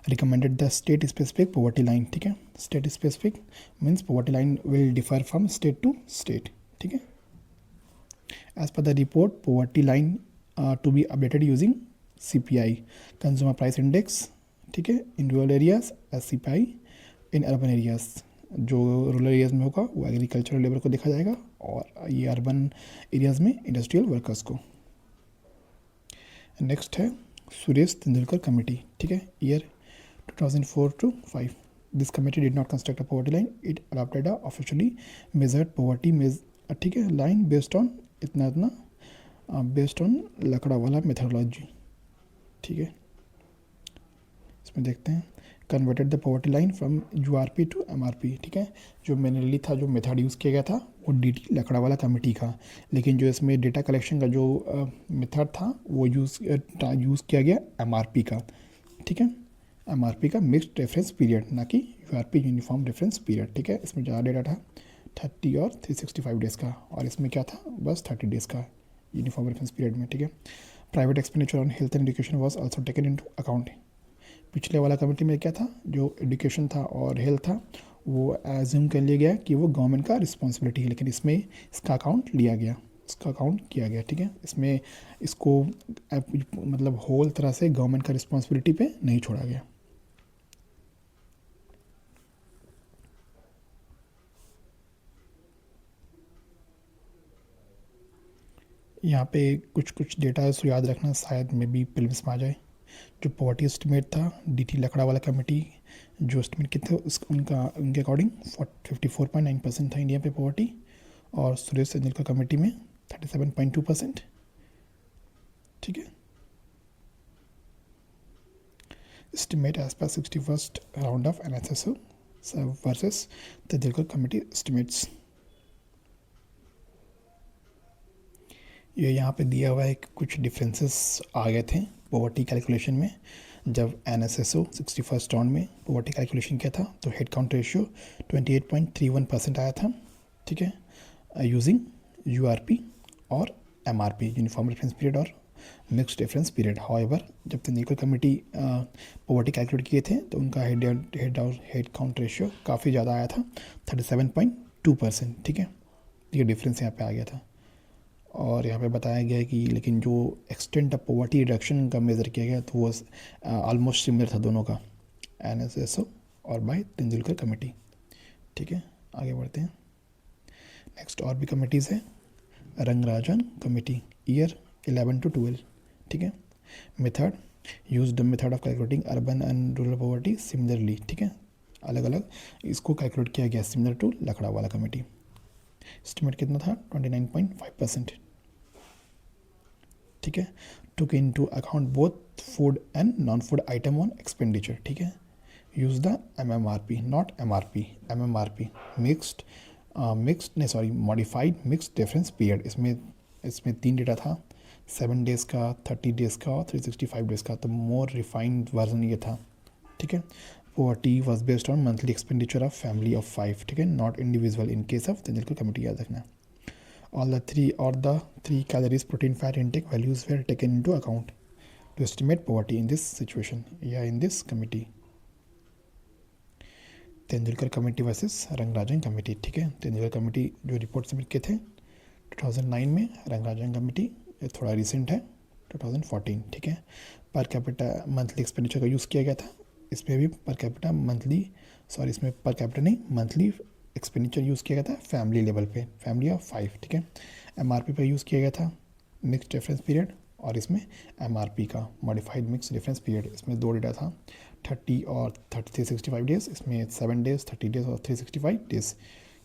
A: recommended the state specific poverty line, ठीक है। State specific means poverty line will differ from state to state, ठीक है। As per the report, poverty line to be updated using CPI, Consumer Price Index, ठीक है, in rural areas as CPI in urban areas। जो rural areas में होगा वो agricultural labour को देखा जाएगा और ये अर्बन एरियाज़ में इंडस्ट्रियल वर्कर्स को। नेक्स्ट है सुरेश तेंदुलकर कमेटी, ठीक है, year 2004 to 5। This committee did not construct a poverty line, it adopted a officially measured poverty ठीक है, लाइन बेस्ड ऑन इतना बेस्ड ऑन लकड़ावाला मेथोडोलॉजी, ठीक है। इसमें देखते हैं converted the poverty line from URP to MRP, ठीक है। जो मैनुअली था, जो मेथड यूज़ किया गया था वो डीटी लकड़ावाला कमेटी का, लेकिन जो इसमें डेटा कलेक्शन का जो मेथड था वो यूज़ किया गया एमआरपी का, ठीक है। एमआरपी का मिक्स्ड रेफरेंस पीरियड, ना कि यूआरपी यूनिफॉर्म रेफरेंस पीरियड, ठीक है। इसमें ज़्यादा डेटा था 30 और 365 डेज़ का, और इसमें क्या था बस 30 डेज़ का यूनिफॉर्म रेफरेंस पीरियड में, ठीक है। Private expenditure on health and education was also taken into account. पिछले वाला कमेटी में क्या था, जो एजुकेशन था और हेल्थ था वो एज्यूम कर लिया गया कि वो गवर्नमेंट का रिस्पॉन्सिबिलिटी है, लेकिन इसमें इसका अकाउंट लिया गया, इसका अकाउंट किया गया, ठीक है। इसमें इसको मतलब होल तरह से गवर्नमेंट का रिस्पॉन्सिबिलिटी पे नहीं छोड़ा गया। यहाँ पे कुछ डेटा है, उसको याद रखना, शायद में भी फिल्म्स में आ जाए। जो पॉवर्टी एस्टिमेट था डीटी लकड़ावाला कमेटी, जो एस्टिमेट किए थे उनके अकॉर्डिंग 54.9% था इंडिया पे पॉवर्टी, और सुरेश तेंदुलकर कमेटी में 37.2%, ठीक है। Estimate as per 61st round of NSSO versus Tendulkar committee estimates. ये यहाँ पे दिया हुआ है कि कुछ डिफरेंसेस आ गए थे पॉवर्टी कैलकुलेशन में। जब एनएसएसओ 61st राउंड में पॉवर्टी कैलकुलेशन किया था तो हेड काउंट रेशियो 28.31% आया था, ठीक है, यूजिंग यूआरपी और एमआरपी, यूनिफॉर्म रेफरेंस पीरियड और मिक्स्ड रेफरेंस पीरियड। हाउएवर जब तेंदुलकर कमेटी पॉवर्टी कैलकुलेट किए थे तो उनका हेड काउंट रेशियो काफ़ी ज़्यादा आया था, 37.2%, ठीक है। ये डिफरेंस यहाँ पे आ गया था। और यहाँ पे बताया गया है कि लेकिन जो एक्सटेंट ऑफ पॉवर्टी रिडक्शन का मेज़र किया गया तो वो ऑलमोस्ट सिमिलर था दोनों का, एनएसएसओ और बाय तेंदुलकर कमेटी, ठीक है। आगे बढ़ते हैं। नेक्स्ट और भी कमेटीज़ है। रंगराजन कमेटी, ईयर 11 to 12, ठीक है। Method use the method of calculating urban and rural poverty similarly, ठीक है। अलग अलग इसको कैलकुलेट किया गया similar to Lakdawala committee. Estimate कितना था 29.5%, ठीक है। Took into account both food and non food item on expenditure, ठीक है। Use the MMRP not MRP, MMRP mixed mixed नहीं sorry modified mixed difference period, इसमें इसमें 3 डेटा था, 7 डेज़ का, 30 डेज़ का और 365 डेज़ का, तो मोर रिफाइंड वर्जन ये था, ठीक है। Poverty was based on monthly expenditure of family of 5, ठीक है, not individual in case of Tendulkar committee, याद रखना। All the three calories protein fat intake values were taken into account to estimate poverty in this situation या in this committee. Tendulkar committee versus Rangarajan committee, ठीक है। Tendulkar committee जो report submit किए थे 2009 में, Rangarajan committee ये थोड़ा रिसेंट है 2014, ठीक है। पर कैपिटा मंथली एक्सपेंडिचर का यूज़ किया गया था, इसमें भी पर कैपिटा मंथली सॉरी इसमें पर कैपिटा नहीं मंथली एक्सपेंडिचर यूज़ किया गया था फैमिली लेवल पे, फैमिली ऑफ 5, ठीक है। एमआरपी पर यूज़ किया गया था मिक्स डिफरेंस पीरियड, और इसमें एमआरपी का मॉडिफाइड मिक्स डिफरेंस पीरियड, इसमें 2 डेटा था 30 और 365 डेज़, इसमें 7 डेज़ 30 डेज़ और 365 डेज़।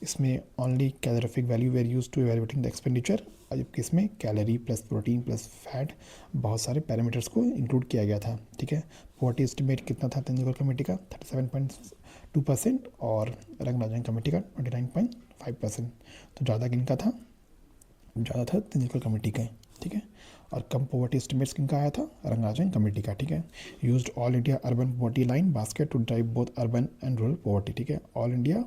A: इसमें only calorific value were use to evaluating the expenditure, जबकि इसमें calorie plus protein plus fat बहुत सारे पैरामीटर्स को इंक्लूड किया गया था, ठीक है। पोवर्टी एस्टिमेट कितना था तेंदुलकर कमेटी का 37.2% और रंगराजन कमेटी का 29.5%, तो ज़्यादा किनका था, ज़्यादा था तेंदुलकर कमेटी का, ठीक है। और कम पोवर्टी एस्टिमेट्स किनका आया था, रंगराजन कमेटी का, ठीक है। Used all India urban poverty line basket to drive both urban and rural poverty, ठीक है। All India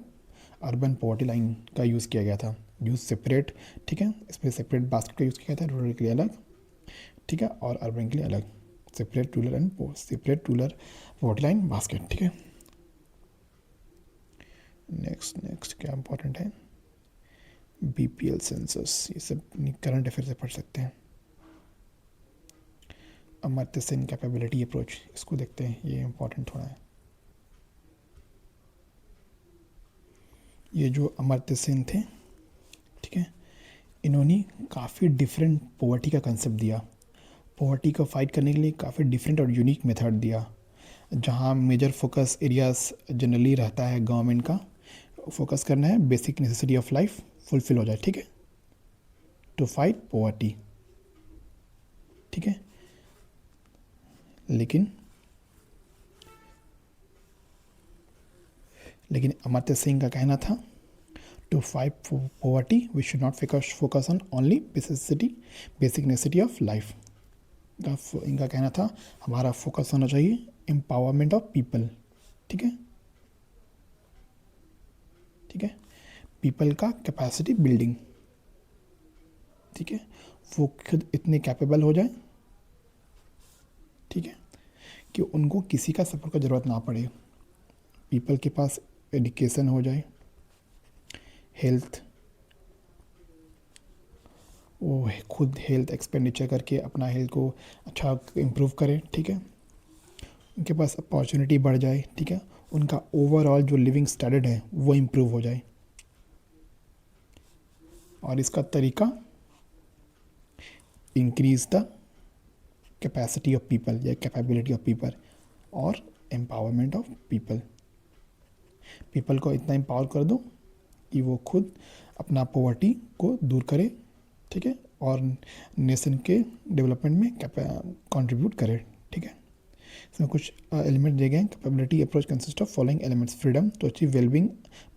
A: urban poverty line का यूज़ किया गया था, यूज़ सेपरेट, ठीक है। इसमें सेपरेट बास्केट का यूज़ किया गया था, रूरल के लिए अलग, ठीक है, और अर्बन के लिए अलग, separate rural and separate rural poverty line basket, ठीक है। नेक्स्ट क्या इंपॉर्टेंट है, बीपीएल सेंसस, ये सब करंट अफेयर से पढ़ सकते हैं। अमर्त्य सेन कैपेबिलिटी अप्रोच, इसको देखते हैं, ये इंपॉर्टेंट थोड़ा है। ये जो अमर्त्य सेन थे, ठीक है, इन्होंने काफ़ी डिफरेंट पॉवर्टी का कंसेप्ट दिया, पॉवर्टी को फाइट करने के लिए काफ़ी डिफरेंट और यूनिक मेथड दिया। जहाँ मेजर फोकस एरियाज जनरली रहता है गवर्नमेंट का, फोकस करना है basic necessity of life fulfil हो जाए, ठीक है, टू फाइट पॉवर्टी, ठीक है। लेकिन अमर्त्य सेन का कहना था to fight poverty we should not focus on only basic necessity of life. इनका कहना था हमारा फोकस होना चाहिए एम्पावरमेंट ऑफ पीपल, ठीक है, ठीक है, पीपल का कैपेसिटी बिल्डिंग, ठीक है, वो खुद इतने कैपेबल हो जाए, ठीक है, कि उनको किसी का सपोर्ट का ज़रूरत ना पड़े, पीपल के पास एजुकेशन हो जाए, हेल्थ, वो खुद हेल्थ एक्सपेंडिचर करके अपना हेल्थ को अच्छा इम्प्रूव करें, ठीक है, उनके पास अपॉर्चुनिटी बढ़ जाए, ठीक है, उनका ओवरऑल जो लिविंग स्टैंडर्ड है वो इम्प्रूव हो जाए। और इसका तरीका increase the capacity of people या कैपेबिलिटी ऑफ पीपल और एम्पावरमेंट ऑफ पीपल, पीपल को इतना एम्पावर कर दो कि वो खुद अपना पॉवर्टी को दूर करे, ठीक है, और नेशन के डेवलपमेंट में कंट्रीब्यूट करे, ठीक है। इसमें कुछ एलिमेंट दिए गए हैं। Capability approach consist of following elements, freedom to achieve wellbeing,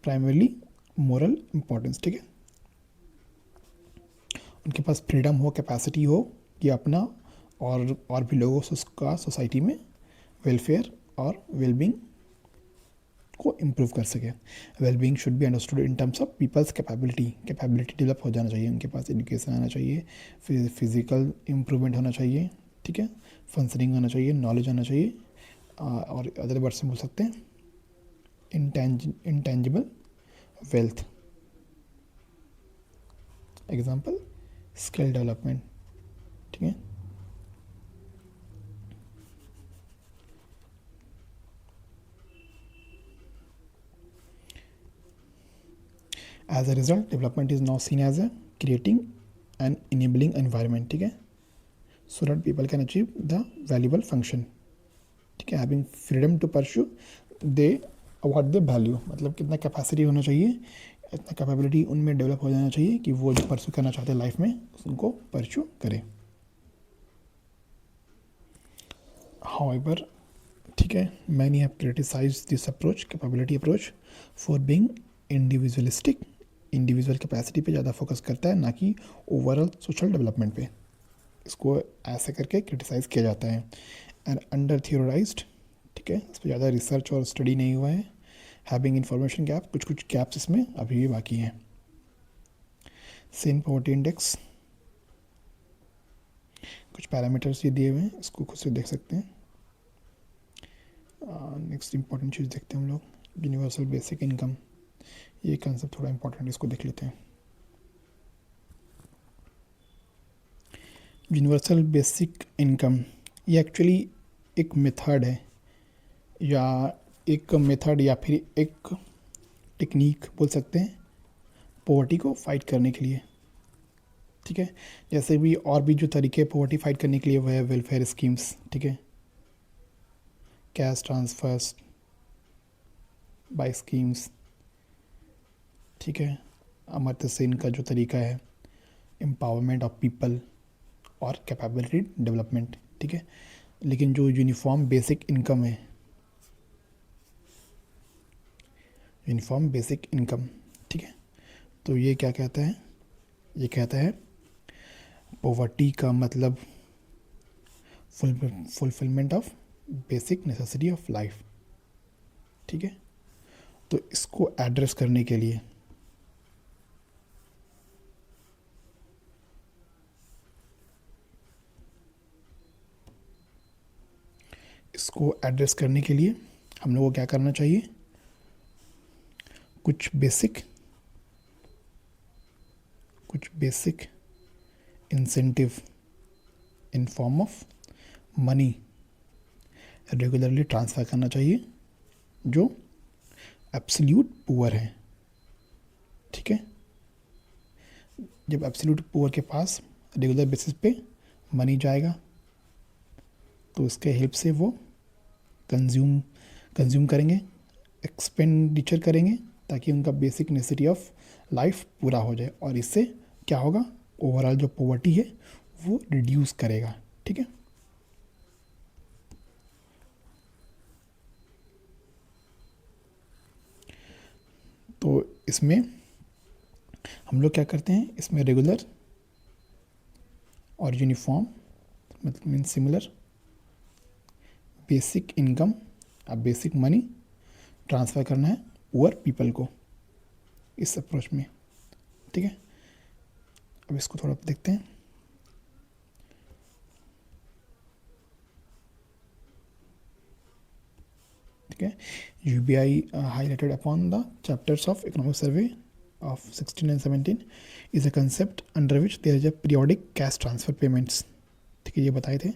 A: primarily moral importance, ठीक है, उनके पास फ्रीडम हो, कैपेसिटी हो कि अपना और भी लोगों का सोसाइटी में वेलफेयर और वेलबींग को इम्प्रूव कर सके। Wellbeing should be understood in terms of people's capability develop हो जाना चाहिए, उनके पास एजुकेशन आना चाहिए, फिजिकल इम्प्रूवमेंट होना चाहिए, ठीक है, फंक्शनिंग आना चाहिए, नॉलेज आना चाहिए, और अदर वर्ड से बोल सकते हैं intangible wealth, example skill development, ठीक है। As a result, development is now seen as a creating an enabling environment, ठीक है, so that people can achieve the valuable function, ठीक है, having freedom to pursue they what they value, मतलब कितना capacity होना चाहिए, इतना कैपेबिलिटी उनमें डेवलप हो जाना चाहिए कि वो जो परस्यू करना चाहते हैं लाइफ में उनको परस्यू करें। However, ठीक है, many have criticized this approach, capability approach, for being individualistic individual capacity पे ज़्यादा फोकस करता है, ना कि ओवरऑल सोशल डेवलपमेंट पे। इसको ऐसे करके क्रिटिसाइज़ किया जाता है। एंड अंडर थियोराइज्ड, ठीक है, इस पर ज़्यादा रिसर्च और स्टडी नहीं हुआ है। हैविंग इंफॉर्मेशन गैप, कुछ कुछ गैप्स इसमें अभी भी बाकी हैं। सेन पॉवर्टी इंडेक्स, कुछ पैरामीटर्स ये दिए हुए हैं, इसको खुद से देख सकते हैं। नेक्स्ट इंपॉर्टेंट चीज़ देखते हैं हम लोग, यूनिवर्सल बेसिक इनकम। ये कंसेप्ट थोड़ा इंपॉर्टेंट, इसको देख लेते हैं। यूनिवर्सल बेसिक इनकम ये एक्चुअली एक मेथड है, या फिर एक टेक्निक बोल सकते हैं पॉवर्टी को फाइट करने के लिए, ठीक है। जैसे भी और भी जो तरीके पॉवर्टी फाइट करने के लिए वो है वेलफेयर स्कीम्स, ठीक है, कैश ट्रांसफर्स बाय स्कीम्स, ठीक है। अमर्त्य सेन का जो तरीका है एम्पावरमेंट ऑफ पीपल और कैपेबिलिटी डेवलपमेंट, ठीक है। लेकिन जो यूनिफॉर्म बेसिक इनकम है, यूनिफॉर्म बेसिक इनकम, ठीक है, तो ये क्या कहता है, ये कहता है पॉवर्टी का मतलब fulfilment of basic necessity of life, ठीक है। तो इसको एड्रेस करने के लिए हम लोगों को क्या करना चाहिए, कुछ basic incentive in form of money regularly transfer करना चाहिए जो एब्सोल्यूट पुअर है, ठीक है। जब एब्सोल्यूट पुअर के पास रेगुलर बेसिस पे मनी जाएगा तो इसके हेल्प से वो कंज्यूम करेंगे, एक्सपेंडिचर करेंगे, ताकि उनका बेसिक नेसेसिटी ऑफ लाइफ पूरा हो जाए, और इससे क्या होगा, ओवरऑल जो पॉवर्टी है वो रिड्यूस करेगा, ठीक है। तो इसमें हम लोग क्या करते हैं, इसमें रेगुलर और यूनिफॉर्म मतलब मीन सिमिलर बेसिक इनकम अब बेसिक मनी ट्रांसफ़र करना है पुअर पीपल को इस अप्रोच में, ठीक है। अब इसको थोड़ा देखते हैं। ठीक है, UBI highlighted upon the chapters of economic survey of 16 and 17 is a concept under which there is a periodic cash transfer payments, ठीक है, ये बताए थे,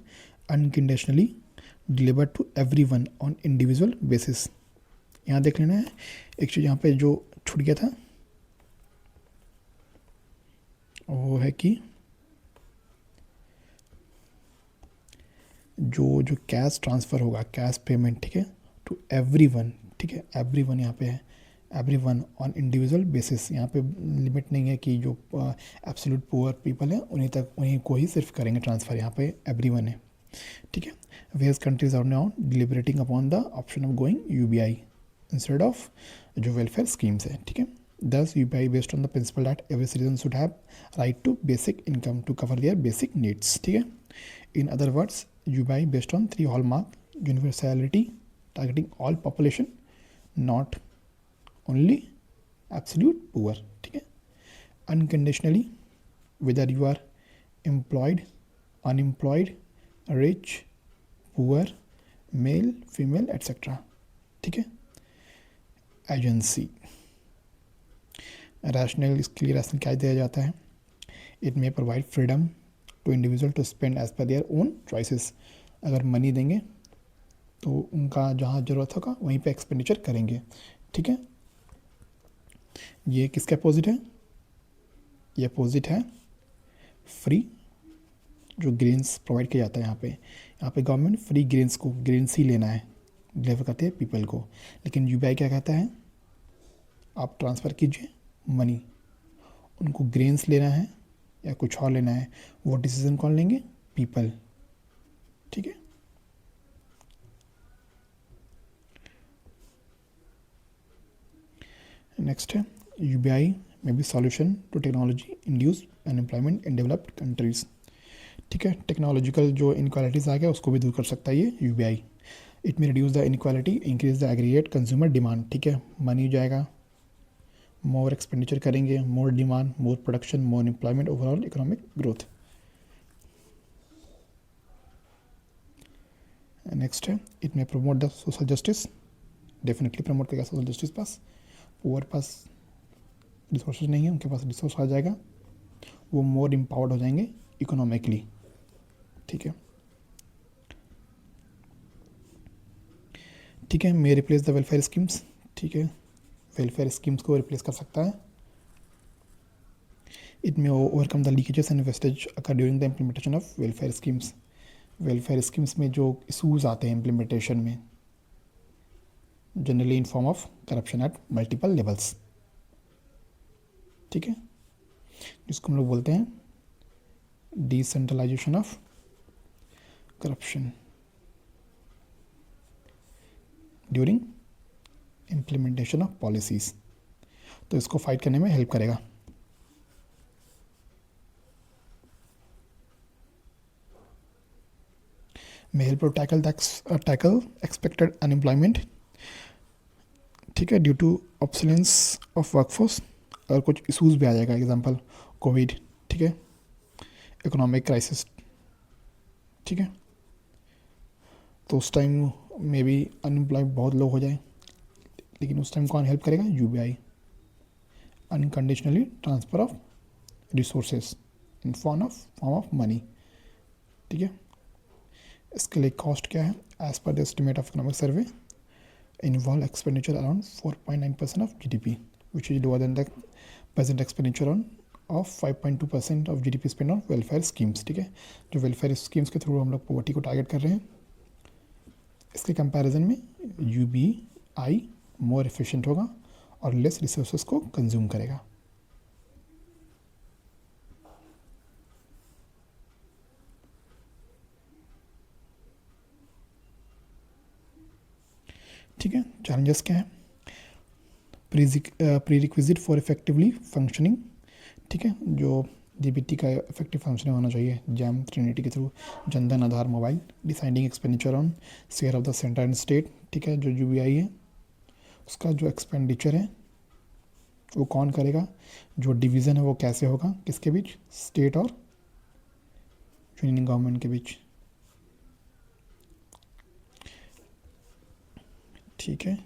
A: unconditionally delivered to everyone on individual basis। यहाँ देख लेना है एक चीज़, यहाँ पे जो छूट गया था वो है कि जो कैश ट्रांसफ़र होगा, कैश पेमेंट, ठीक है, टू एवरीवन, ठीक है, एवरीवन यहाँ पे है, एवरीवन ऑन इंडिविजुअल बेसिस। यहाँ पे लिमिट नहीं है कि जो एब्सोल्यूट पुअर पीपल है उन्हीं को ही सिर्फ करेंगे ट्रांसफ़र, यहाँ पे एवरीवन है, ठीक है। Various countries are now deliberating upon the option of going UBI instead of जो वेलफेयर स्कीम्स है, ठीक है। Thus, UBI based on the principle that every citizen should have right to basic income to cover their basic needs, ठीक है। In other words, UBI based on 3 hallmark: universality, targeting all population, not only absolute poor, ठीक है। Unconditionally, whether you are employed, unemployed, rich, poor, male, female, etc, ठीक है। Agency rational, इसके लिए rational क्या दिया जाता है, it may provide freedom to individual to spend as per their own choices. अगर मनी देंगे तो उनका जहाँ ज़रूरत होगा वहीं पे एक्सपेंडिचर करेंगे, ठीक है। ये किसके अपोजिट है, ये अपोजिट है फ्री जो ग्रेन्स प्रोवाइड किया जाता है। यहाँ पे गवर्नमेंट फ्री ग्रेन्स ही लेना है, डिलीवर करते हैं पीपल को। लेकिन UBI क्या कहता है, आप ट्रांसफ़र कीजिए मनी, उनको ग्रेन्स लेना है या कुछ और लेना है, वो डिसीजन कौन लेंगे, पीपल, ठीक है। नेक्स्ट है UBI may be solution to technology induce unemployment in developed countries. ठीक है, टेक्नोलॉजिकल जो इनक्वालिटीज़ आ गया उसको भी दूर कर सकता है ये UBI. It may reduce the inequality, increase the aggregate consumer demand. ठीक है, मनी जाएगा, मोर एक्सपेंडिचर करेंगे, more demand, more production, more employment, overall economic growth. Next है, it may promote the social justice, definitely promote करेगा social justice. पास poor पास resources नहीं है, उनके पास रिसोर्स आ जाएगा, वो मोर एम्पावर्ड हो जाएंगे इकोनॉमिकली। ठीक है, ठीक है, may replace the welfare schemes. ठीक है, वेलफेयर स्कीम्स को रिप्लेस कर सकता है। It may overcome the leakages and wastage occur during the implementation of welfare schemes. Welfare schemes में जो इशूज़ आते हैं इम्प्लीमेंटेशन में, generally in form of corruption at multiple levels. ठीक है, जिसको हम लोग बोलते हैं decentralisation of corruption during implementation of policies. तो इसको फाइट करने में हेल्प करेगा। may help to tackle expected unemployment। ठीक है, due to obsolescence of workforce. अगर कुछ इशूज़ भी आ जाएगा, एग्जांपल कोविड, ठीक है, इकोनॉमिक क्राइसिस, ठीक है, तो उस टाइम में भी अनएम्प्लॉयमेंट बहुत लो हो जाए, लेकिन उस टाइम कौन हेल्प करेगा? UBI, unconditionally transfer of resources in form of money. ठीक है, इसके लिए कॉस्ट क्या है? As per the estimate of economic survey involve expenditure around 4.9% of GDP, which is lower than the present expenditure of 5.2% of GDP spent on welfare schemes। ठीक है, जो welfare schemes के थ्रू हम लोग पॉवर्टी को target कर रहे हैं, इसके कंपैरिजन में यूबीआई मोर एफिशिएंट होगा और लेस रिसोर्सेज को कंज्यूम करेगा। ठीक है, चैलेंजेस क्या है? Pre requisite for effectively functioning. ठीक है, जो डीबीटी का इफेक्टिव फंक्शनिंग होना चाहिए, जैम ट्रिनिटी के through, Jan Dhan Aadhaar mobile, deciding expenditure on share of the centre and state. ठीक है, जो यूबीआई है उसका जो एक्सपेंडिचर है वो कौन करेगा, जो डिवीज़न है वो कैसे होगा, किसके बीच? स्टेट और यूनियन गवर्नमेंट के बीच। ठीक है,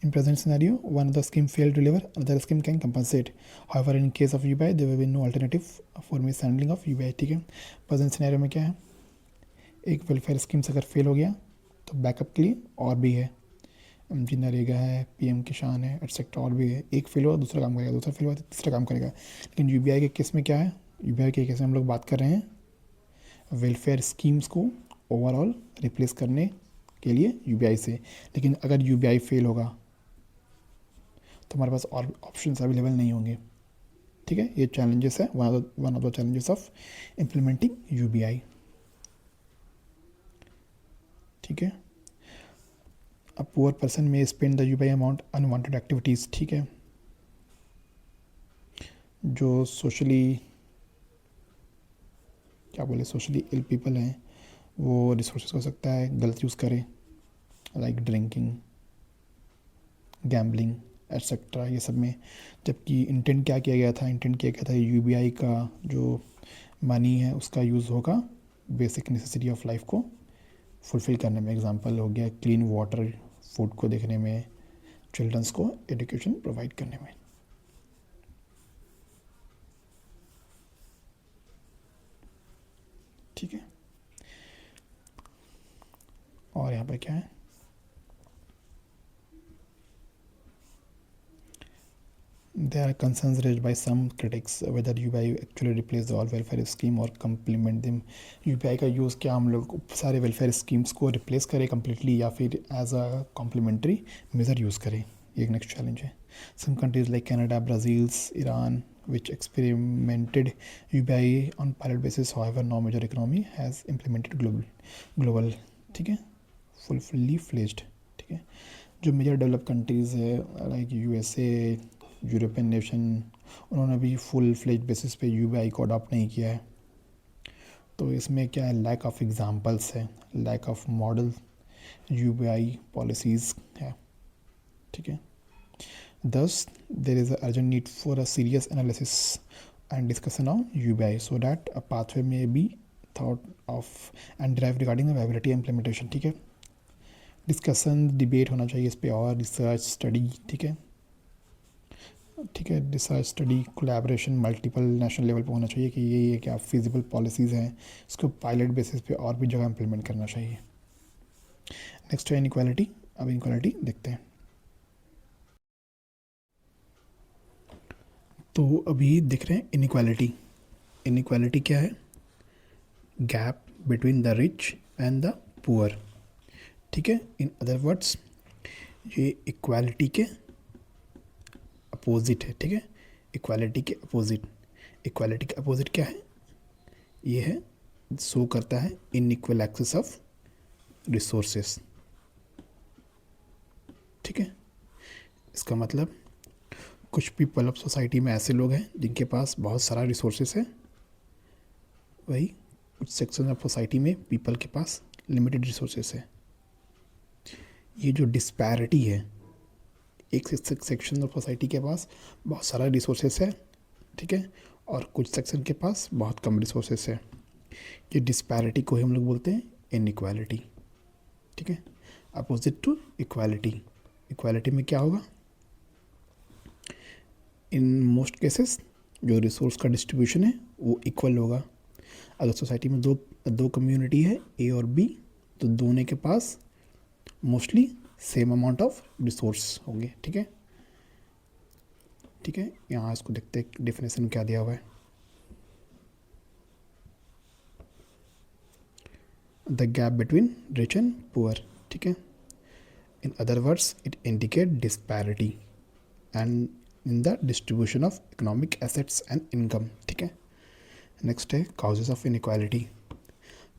A: in present scenario, one of the scheme failed to deliver, another scheme can compensate. However, in case of UBI, there will be no alternative for mishandling of UBI। ठीक है, present scenario में क्या है? एक welfare schemes अगर fail हो गया तो बैकअप के लिए और भी है, एमजी नरेगा है, पीएम किसान है, एटसेट्रा, और भी है। एक फेल हुआ दूसरा काम करेगा, दूसरा फेल हुआ तीसरा काम करेगा। लेकिन यूबीआई के केस में क्या है? यूबीआई के केस में हम लोग बात कर रहे हैं वेलफेयर स्कीम्स को ओवरऑल रिप्लेस करने के लिए यूबीआई से। लेकिन अगर यूबीआई फेल होगा तो हमारे पास और ऑप्शंस अवेलेबल नहीं होंगे। ठीक है, ये चैलेंजेस है, one of the challenges of implementing UBI. ठीक है, अ पुअर पर्सन में spend the UBI amount unwanted activities. ठीक है, जो सोशली क्या बोले, सोशली इल पीपल हैं, वो रिसोर्सेज हो सकता है गलत यूज़ करें, लाइक ड्रिंकिंग, गैम्बलिंग एट्सेट्रा, ये सब में। जबकि इंटेंट क्या किया गया था? इंटेंट किया गया था यूबीआई का जो मनी है उसका यूज़ होगा बेसिक नेसेसिटी ऑफ लाइफ को फुलफ़िल करने में। एग्जांपल हो गया क्लीन वाटर, फूड को देखने में, चिल्ड्रंस को एजुकेशन प्रोवाइड करने में। ठीक है, और यहाँ पर क्या है? There are concerns raised by some critics whether UBI actually replace the all welfare scheme or complement them। UBI का यूज़ क्या हम लोग सारे वेलफेयर स्कीम्स को रिप्लेस करें कम्प्लीटली, या फिर as a complementary measure use करें? ये एक नेक्स्ट चैलेंज है। Some countries like Canada, Brazil, Iran which experimented UBI on pilot basis, however no major economy has implemented global। ठीक है, fully fledged। ठीक है, जो मेजर डेवलप कंट्रीज़ है लाइक यूएसए, यूरोपियन नेशन, उन्होंने भी फुल फ्लेज बेसिस पे UBI को अडॉप्ट नहीं किया है। तो इसमें क्या है, लैक ऑफ एग्जांपल्स है, lack of model UBI policies है, ठीक है। Thus, there is an urgent need for a serious analysis and discussion on UBI so that a pathway may be thought of and derived regarding the viability and implementation, ठीक है। Discussion debate होना चाहिए इस पे, और research study, ठीक है, ठीक है, research study collaboration multiple national level पे होना चाहिए कि ये क्या फिजिबल पॉलिसीज़ हैं, इसको पायलट बेसिस पे और भी जगह इम्प्लीमेंट करना चाहिए। नेक्स्ट है इनक्वालिटी। अब इनक्वालिटी देखते हैं। तो अभी दिख रहे हैं इनक्वालिटी। इनक्वालिटी क्या है? Gap between the rich and the poor, ठीक है। इन अदर वर्ड्स ये इक्वालिटी के अपोजिट है, ठीक है। इक्वालिटी के अपोजिट, इक्वालिटी के अपोजिट क्या है? ये है, शो करता है इनइक्वल एक्सेस ऑफ रिसोर्सेस, ठीक है। इसका मतलब कुछ पीपल ऑफ सोसाइटी में ऐसे लोग हैं जिनके पास बहुत सारा रिसोर्सेस है, वही कुछ सेक्शन ऑफ सोसाइटी में पीपल के पास लिमिटेड रिसोर्सेस है। ये जो डिस्पैरिटी है, एक सेक्शन ऑफ सोसाइटी के पास बहुत सारा रिसोर्सेस है, ठीक है, और कुछ सेक्शन के पास बहुत कम रिसोर्सेस है। ये डिस्पैरिटी को ही हम लोग बोलते हैं इनइक्वालिटी, ठीक है। अपोजिट टू इक्वालिटी, इक्वालिटी में क्या होगा? इन मोस्ट केसेस जो रिसोर्स का डिस्ट्रीब्यूशन है वो इक्वल होगा। अगर सोसाइटी में दो कम्युनिटी है ए और बी, तो दोनों के पास mostly same amount of resource होंगे, ठीक है, ठीक है। यहाँ इसको देखते हैं डेफिनेशन क्या दिया हुआ है। The gap between rich and poor, ठीक है। इन other words it indicate disparity and in the distribution of economic assets and income, ठीक है। नेक्स्ट है causes of inequality.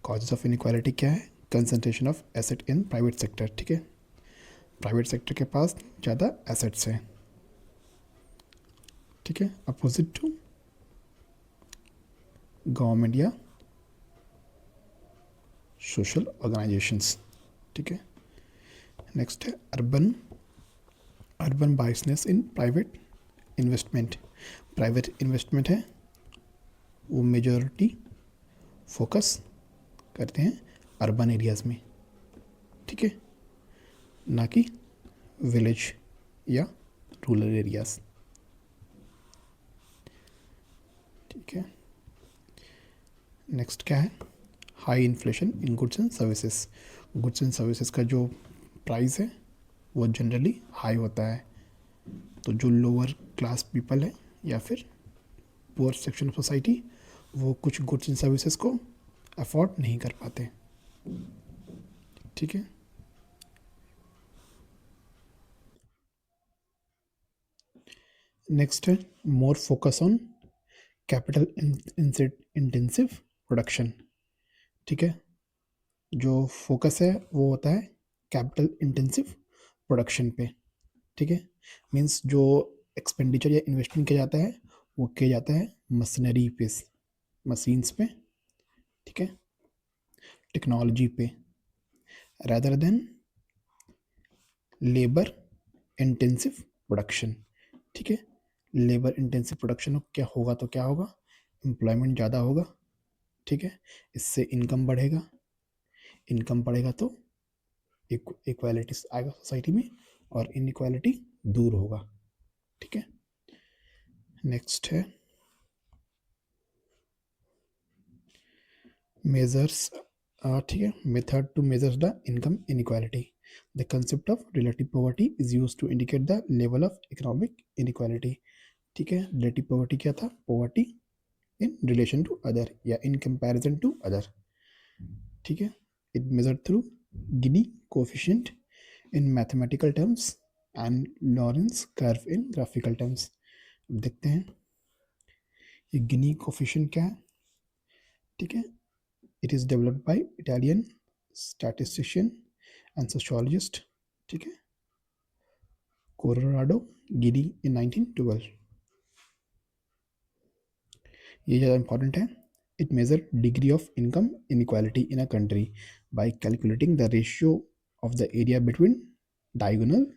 A: Causes of inequality क्या है? Concentration of asset in private sector, ठीक है। Private sector के पास ज़्यादा एसेट्स हैं, ठीक है, अपोजिट टू गवर्नमेंट या सोशल ऑर्गेनाइजेशंस, ठीक है। नेक्स्ट है urban urban biasness in private investment. Private investment है वो मेजॉरिटी फोकस करते हैं अर्बन एरियाज़ में, ठीक है, ना कि विलेज या रूरल एरियाज़, ठीक है। नेक्स्ट क्या है? High inflation in goods and services. Goods and services का जो प्राइस है वो जनरली हाई होता है, तो जो लोअर क्लास पीपल है या फिर पुअर सेक्शन ऑफ सोसाइटी, वो कुछ गुड्स एंड सर्विसेज को अफोर्ड नहीं कर पाते, ठीक है। नेक्स्ट है more focus on capital intensive production, ठीक है। जो फोकस है वो होता है कैपिटल इंटेंसिव प्रोडक्शन पे, ठीक है। मीन्स जो एक्सपेंडिचर या इन्वेस्टमेंट किया जाता है वो किया जाता है मशीनरी पे, मशीन्स पे, ठीक है, टेक्नोलॉजी पे, rather than labour intensive production, ठीक है। लेबर इंटेंसिव प्रोडक्शन क्या होगा तो क्या होगा? एम्प्लॉयमेंट ज़्यादा होगा, ठीक है, इससे इनकम बढ़ेगा, इनकम बढ़ेगा तो इक्वालिटी आएगा सोसाइटी में और इनइक्वालिटी दूर होगा, ठीक है। नेक्स्ट है मेजर्स, ठीक है, method to measure the income inequality. The concept of relative poverty is use to indicate the level of economic inequality, ठीक है। रिलेटिव पॉवर्टी क्या था? Poverty in relation to other या इन कंपैरिजन टू अदर, ठीक है। It measure through Gini coefficient in mathematical terms and Lorenz curve in graphical terms. देखते हैं ये गिनी कोफिशिएंट क्या है, ठीक है। It is developed by Italian statistician and sociologist, ठीक है, कोलोराडो गिनी इन 1912। ये ज़्यादा इंपॉर्टेंट है। It measure degree of income inequality in a country by calculating the ratio of the area between diagonal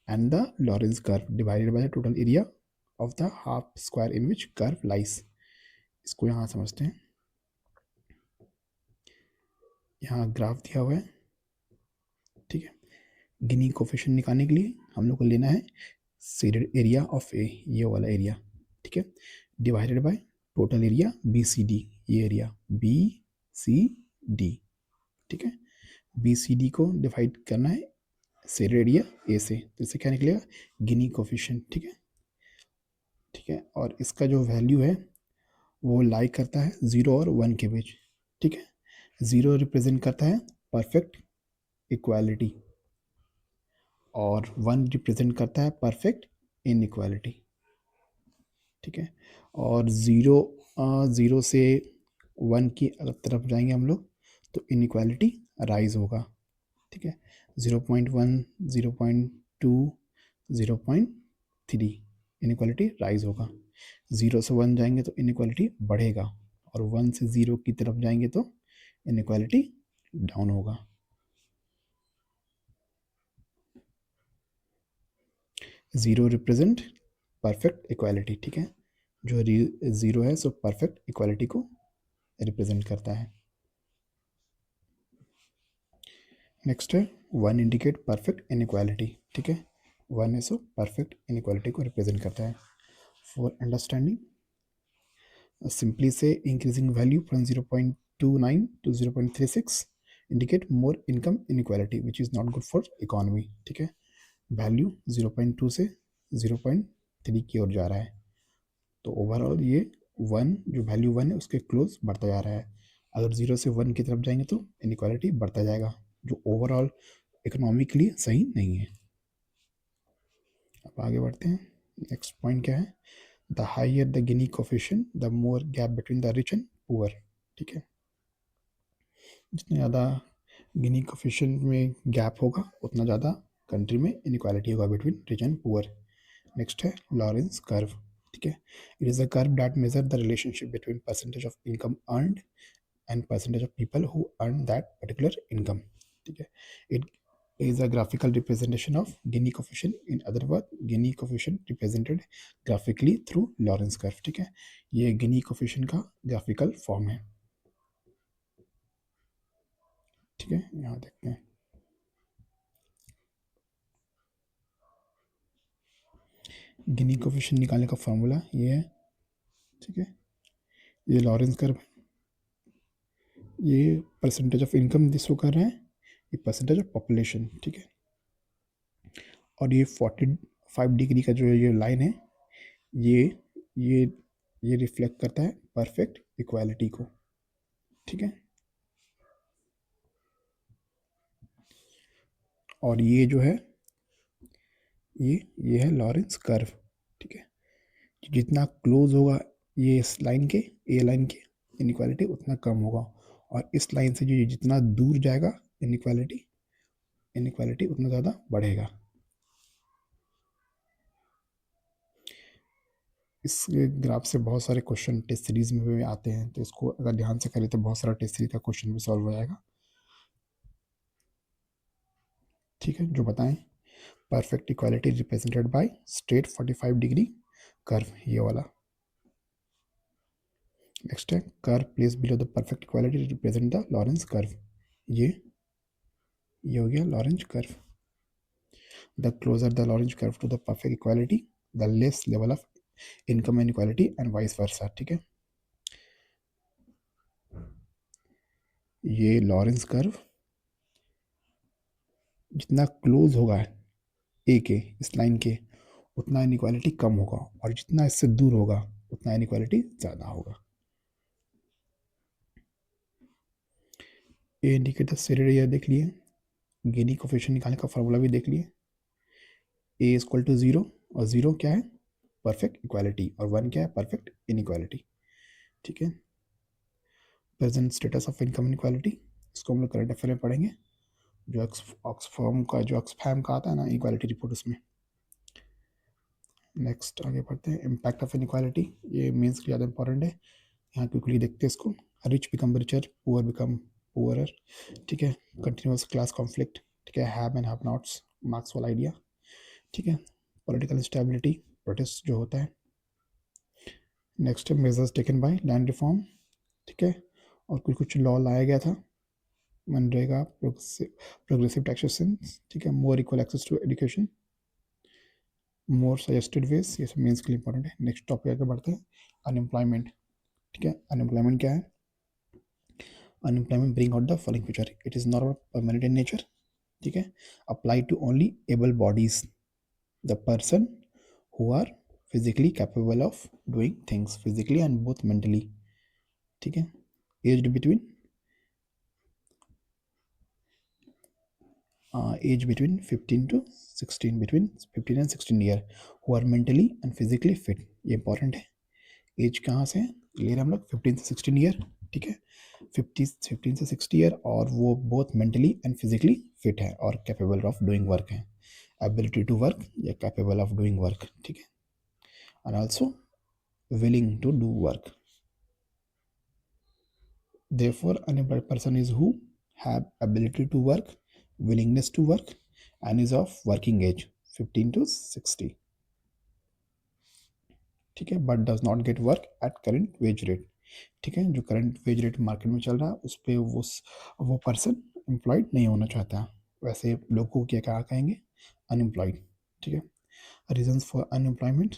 A: and the Lorentz curve divided by the total area of the half square in which curve lies। इसको यहाँ समझते हैं। यहाँ graph दिया हुआ है, ठीक है। गिनी कोफिशिएंट निकालने के लिए हम लोग को लेना है शेडेड एरिया ऑफ ए, ये वाला एरिया, ठीक है, divided by total area B C D, ये एरिया बी सी डी, ठीक है। बी सी डी को डिवाइड करना है शेडेड एरिया ए से, तो इससे क्या निकलेगा, गिनी कोफिशिएंट, ठीक है, ठीक है। और इसका जो वैल्यू है वो लाई करता है 0 और 1 के बीच, ठीक है। 0 रिप्रेजेंट करता है परफेक्ट इक्वालिटी और 1 रिप्रेजेंट करता है परफेक्ट इनइक्वालिटी, ठीक है। और 0 से 1 की अगर तरफ जाएंगे हम लोग तो इनइक्वालिटी राइज होगा, ठीक है। 0.1, 0.2, 0.3 इनइक्वालिटी राइज होगा। 0 से 1 जाएंगे तो इनइक्वालिटी बढ़ेगा और 1 से 0 की तरफ जाएंगे तो इनइक्वालिटी डाउन होगा। ज़ीरो रिप्रेजेंट परफेक्ट इक्वालिटी, ठीक है। जो ज़ीरो है सो परफेक्ट इक्वालिटी को रिप्रेजेंट करता है। नेक्स्ट है 1 इंडिकेट परफेक्ट इनइक्वालिटी, ठीक है। 1 है सो परफेक्ट इनइक्वालिटी को रिप्रेजेंट करता है। फॉर अंडरस्टैंडिंग सिंपली से increasing value from 0.29 to 0.36 indicate more income inequality which is not good for economy, ठीक है। वैल्यू 0.2 से 0.3 की ओर जा रहा है, तो ओवरऑल ये 1 जो वैल्यू 1 है उसके क्लोज बढ़ता जा रहा है। अगर 0 से 1 की तरफ जाएंगे तो इनइक्वालिटी बढ़ता जाएगा, जो ओवरऑल इकोनॉमी के लिए सही नहीं है। अब आगे बढ़ते हैं। नेक्स्ट पॉइंट क्या है, the higher the Guinea coefficient the more gap between the rich and poor, ठीक है। जितने ज़्यादा गिनी कोफिशिएंट में गैप होगा उतना ज़्यादा कंट्री में इनइक्वालिटी होगा between rich and poor. Next है लॉरेंस कर्व, ठीक है। It is a curve that measure the relationship between percentage of income earned and percentage of people who earn that particular income, ठीक है। It is a graphical representation of Gini coefficient, in other words Gini coefficient represented graphically through Lorentz curve, ठीक है। ये Gini coefficient का graphical form है, ठीक है। यहाँ देखते हैं गिनी कोफिशिएंट निकालने का फॉर्मूला ये है, ठीक है। ये लॉरेंस कर्व, ये परसेंटेज ऑफ इनकम शो कर रहा है, ये परसेंटेज ऑफ पॉपुलेशन, ठीक है। और ये 45 डिग्री का जो ये लाइन है ये ये ये रिफ्लेक्ट करता है परफेक्ट इक्वालिटी को, ठीक है। और ये जो है ये है लॉरेंस कर्व, ठीक है। जितना क्लोज होगा ये इस लाइन के, ए लाइन के, इनइक्वालिटी उतना कम होगा, और इस लाइन से जो जितना दूर जाएगा इनइक्वालिटी उतना ज़्यादा बढ़ेगा। इस ग्राफ से बहुत सारे क्वेश्चन टेस्ट सीरीज में भी आते हैं, तो इसको अगर ध्यान से करें तो बहुत सारा टेस्ट सीरीज का क्वेश्चन भी सॉल्व हो जाएगा, ठीक है। जो बताएं perfect equality represented by straight 45 degree curve, ये वाला। नेक्स्ट है curve place below the perfect equality represent the Lorenz curve, ये हो गया Lorenz curve. The closer the Lorenz curve to the perfect equality the less level of income inequality and vice versa, ठीक है। ये Lawrence curve जितना close होगा ए के, इस लाइन के, उतना इनइक्वालिटी कम होगा, और जितना इससे दूर होगा उतना इनइक्वालिटी ज़्यादा होगा। ए इंडिकेटर शेडेड एरिया देख लिए, गिनी कोफिशिएंट निकालने का फार्मूला भी देख लिए। ए इज इक्वल टू 0, और 0 क्या है परफेक्ट इक्वालिटी, और 1 क्या है परफेक्ट इनइक्वालिटी, ठीक है। Present status of income inequality, इसको हम लोग करंट अफेयर में पढ़ेंगे, जो ऑक्सफैम का आता है ना इक्वालिटी रिपोर्ट, उसमें नेक्स्ट आगे बढ़ते हैं, इम्पैक्ट ऑफ इनक्वालिटी, ये मीन्स के ज़्यादा इंपॉर्टेंट है, यहाँ क्विकली देखते हैं इसको। Rich become richer, poor become poorer, ठीक है। कंटिन्यूस क्लास कॉन्फ्लिक्ट, ठीक है। Have and have nots, Marx वाला आइडिया, ठीक है। पॉलिटिकल इंस्टेबिलिटी, प्रोटेस्ट जो होता है। नेक्स्ट है measures taken by land reform, ठीक है। और कुछ कुछ लॉ लाया गया था, मनरेगा, प्रोग्रेसिव टैक्सेशन, ठीक है। More equal access to education, more suggested wage, ये सब मीन्स के लिए इंपॉर्टेंट है। नेक्स्ट टॉपिक आगे बढ़ते हैं, अनएम्प्लॉयमेंट, ठीक है। अनएम्प्लॉयमेंट क्या है? Unemployment bring out the following feature, it is not permanent in nature, ठीक है। Apply to only able bodies, the person who are physically capable of doing things, physically and both mentally, ठीक है। Aged between age between 15 to 16, between 15 and 16 year, who are mentally and physically fit, ये important है। Age कहाँ से ले रहे हैं हम लोग? 15 से 16 ईयर, ठीक है। 15 से 60 ईयर, और वो both mentally and physically fit है और कैपेबल ऑफ डूइंग वर्क है, एबिलिटी टू वर्क या कैपेबल ऑफ डूइंग वर्क, ठीक है। And also willing to do work. Therefore, unemployed person is who have ability to work, willingness to work, and is of working age 15 to 60, ठीक है। But does not get work at current veg rate, ठीक है। जो current wage rate market में चल रहा है उस पर वो पर्सन एम्प्लॉयड नहीं होना चाहता, वैसे लोग को क्या कहा कहेंगे? अनएम्प्लॉयड, ठीक है। रीजंस फॉर अनएम्प्लॉयमेंट,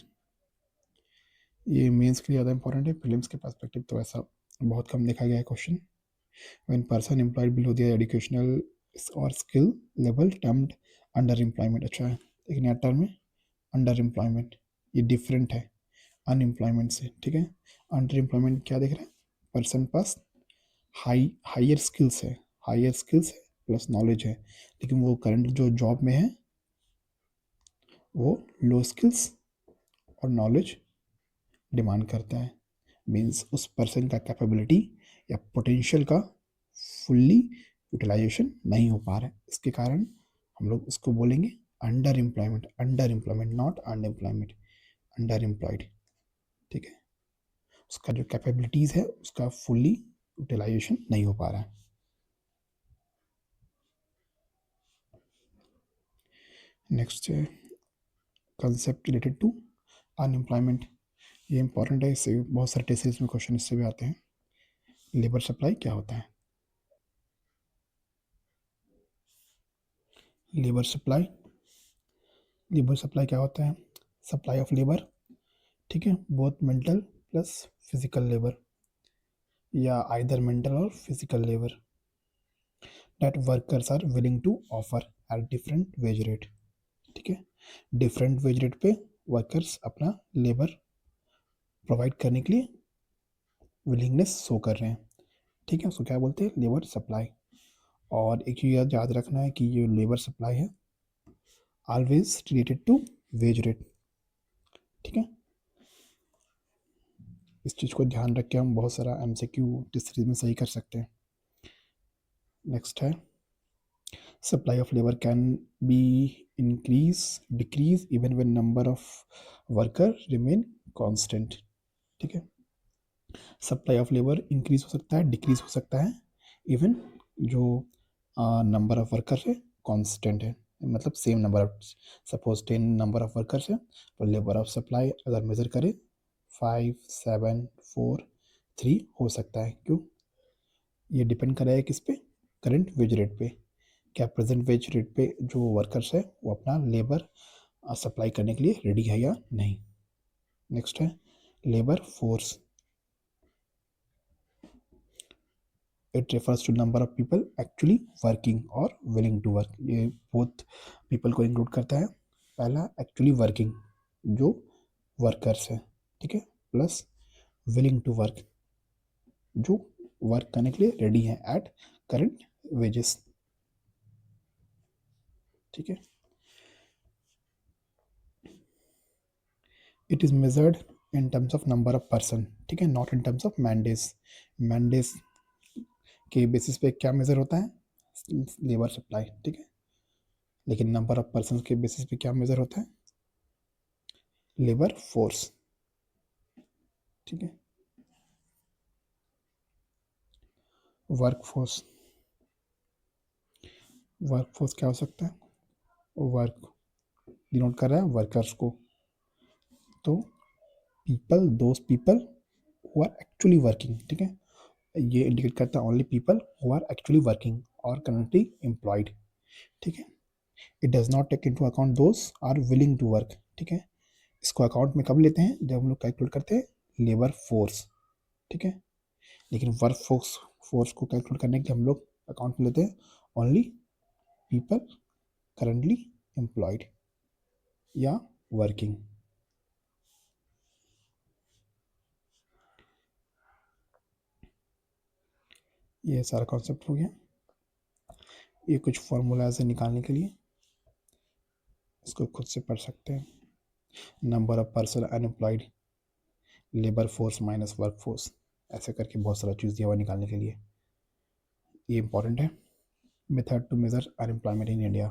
A: ये मेंस के लिए ज़्यादा इंपॉर्टेंट है, प्रीलिम्स के पर्सपेक्टिव तो ऐसा बहुत कम देखा गया है question. When person employed below their educational or skill level termed underemployment, अच्छा है। एक नया टर्म है अंडर एम्प्लॉयमेंट, ये डिफरेंट है अनएम्प्लॉयमेंट से, ठीक है। अंडर एम्प्लॉयमेंट क्या देख रहे हैं? पर्सन पास हायर स्किल्स है, हायर स्किल्स है प्लस नॉलेज है, लेकिन वो करंट जो जॉब में है वो लो स्किल्स और नॉलेज डिमांड करता है। मीन्स उस पर्सन का कैपेबिलिटी या पोटेंशियल का फुल्ली यूटिलाइजेशन नहीं हो पा रहा है, इसके कारण हम लोग उसको बोलेंगे under employment, under employment, not unemployment, under employed, ठीक है। उसका जो कैपेबिलिटीज़ है उसका फुल्ली यूटिलाइजेशन नहीं हो पा रहा है। नेक्स्ट है कंसेप्ट रिलेटेड टू अनएम्प्लॉयमेंट, ये इंपॉर्टेंट है, इससे बहुत सारे टेस्ट में क्वेश्चन इससे भी आते हैं। लेबर सप्लाई क्या होता है? लेबर सप्लाई, लेबर सप्लाई क्या होता है? सप्लाई ऑफ लेबर, ठीक है। Both mental plus physical labour, या आइदर मेंटल और physical labour that workers are willing to offer at different wage rate, ठीक है। डिफरेंट वेज रेट पे वर्कर्स अपना लेबर प्रोवाइड करने के लिए विलिंगनेस शो कर रहे हैं, ठीक है। उसको क्या बोलते हैं? Labour supply. और एक चीज़ याद रखना है कि ये लेबर सप्लाई है always related to wage rate, ठीक है। इस चीज़ को ध्यान रख के हम बहुत सारा MCQ इस सीरीज में सही कर सकते हैं। नेक्स्ट है supply of labor can be increase decrease even when number of worker remain constant, ठीक है। सप्लाई ऑफ लेबर इंक्रीज हो सकता है, डिक्रीज हो सकता है, इवन जो नंबर ऑफ वर्कर्स है कांस्टेंट है, मतलब same number of, suppose 10 number of workers है, तो लेबर ऑफ सप्लाई अगर मेजर करें 5 7 4 3 हो सकता है। क्यों? ये डिपेंड कर रहा है किस पे? करंट वेज रेट पे। क्या प्रेजेंट वेज रेट पे जो वर्कर्स है वो अपना लेबर सप्लाई करने के लिए रेडी है या नहीं। नेक्स्ट है labour force, it refers to number of people actually working और विलिंग टू वर्क, ये बोथ पीपल को इंक्लूड करता है। पहला एक्चुअली वर्किंग जो वर्कर्स है, ठीक है, प्लस विलिंग टू वर्क जो वर्क करने के लिए रेडी है एट करंट वेजेस, ठीक है। It is measured in terms of number of person, ठीक है, नॉट इन टर्म्स ऑफ मैंडेज। मैंडेज के बेसिस पे क्या मेजर होता है? लेबर सप्लाई, ठीक है। लेकिन नंबर ऑफ पर्सन के बेसिस पे क्या मेजर होता है? लेबर फोर्स, ठीक है। वर्क फोर्स, वर्क फोर्स क्या हो सकता है? वर्क डिनोट कर रहा है वर्कर्स को, तो people, those people who are actually working, ठीक है। ये इंडिकेट करता है only people who are actually working और करंटली एम्प्लॉयड, ठीक है। It does not take into account those are willing to work, ठीक है। इसको अकाउंट में कब लेते हैं? जब हम लोग कैलकुलेट करते हैं लेबर फोर्स, ठीक है। लेकिन वर्क फोर्स, फोर्स को कैलकुलेट करने के हम लोग अकाउंट में लेते हैं ओनली पीपल करंटली एम्प्लॉयड या वर्किंग। ये सारा कॉन्सेप्ट हो गया। ये कुछ फॉर्मूलाज है निकालने के लिए, इसको खुद से पढ़ सकते हैं। Number of person unemployed, labour force minus work force, ऐसे करके बहुत सारा चीज़ दिया हुआ निकालने के लिए। ये इंपॉर्टेंट है। Method to measure unemployment in India,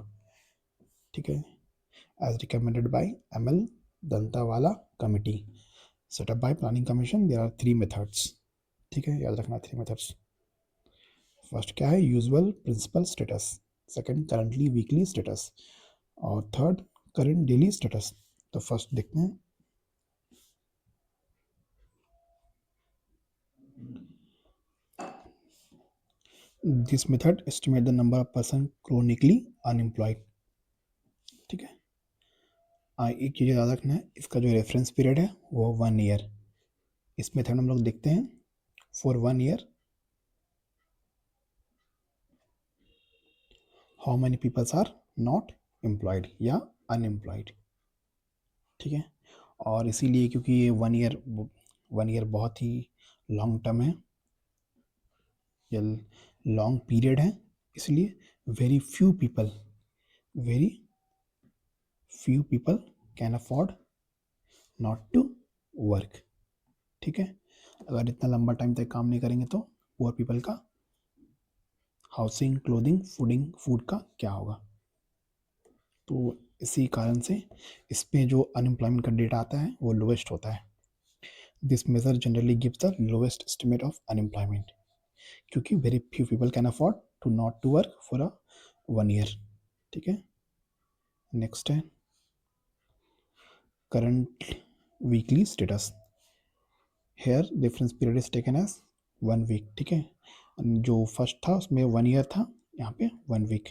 A: ठीक है, as recommended by ML Dantwala committee, set up by planning commission. There are 3 methods, ठीक है, याद रखना 3 मेथड्स। फर्स्ट क्या है? Usual principal status, second currently weekly status, और थर्ड करंट डेली स्टेटस। तो फर्स्ट देखते हैं। This method estimate the number of person chronically unemployed, ठीक है। एक चीज़ याद रखना है, इसका जो रेफरेंस पीरियड है वो 1 ईयर। इस मेथड हम लोग देखते हैं for 1 year how many peoples are not employed या अनएम्प्लॉयड, ठीक है। और इसीलिए क्योंकि ये 1 ईयर बहुत ही लॉन्ग टर्म है या लॉन्ग पीरियड है, इसलिए very very few people can afford not to work, ठीक है। अगर इतना लंबा टाइम तक काम नहीं करेंगे तो पुअर पीपल का हाउसिंग, क्लोथिंग, फूड का क्या होगा? तो इसी कारण से इस पे जो अनएम्प्लॉयमेंट का डेटा आता है वो लोवेस्ट होता है। This measure generally gives the lowest estimate of unemployment, क्योंकि very few people can afford to not to work for a 1 year, ठीक है। नेक्स्ट है current weekly status. Here reference period is taken as 1 week, ठीक है। जो first था उसमें 1 year था, यहाँ पे 1 week.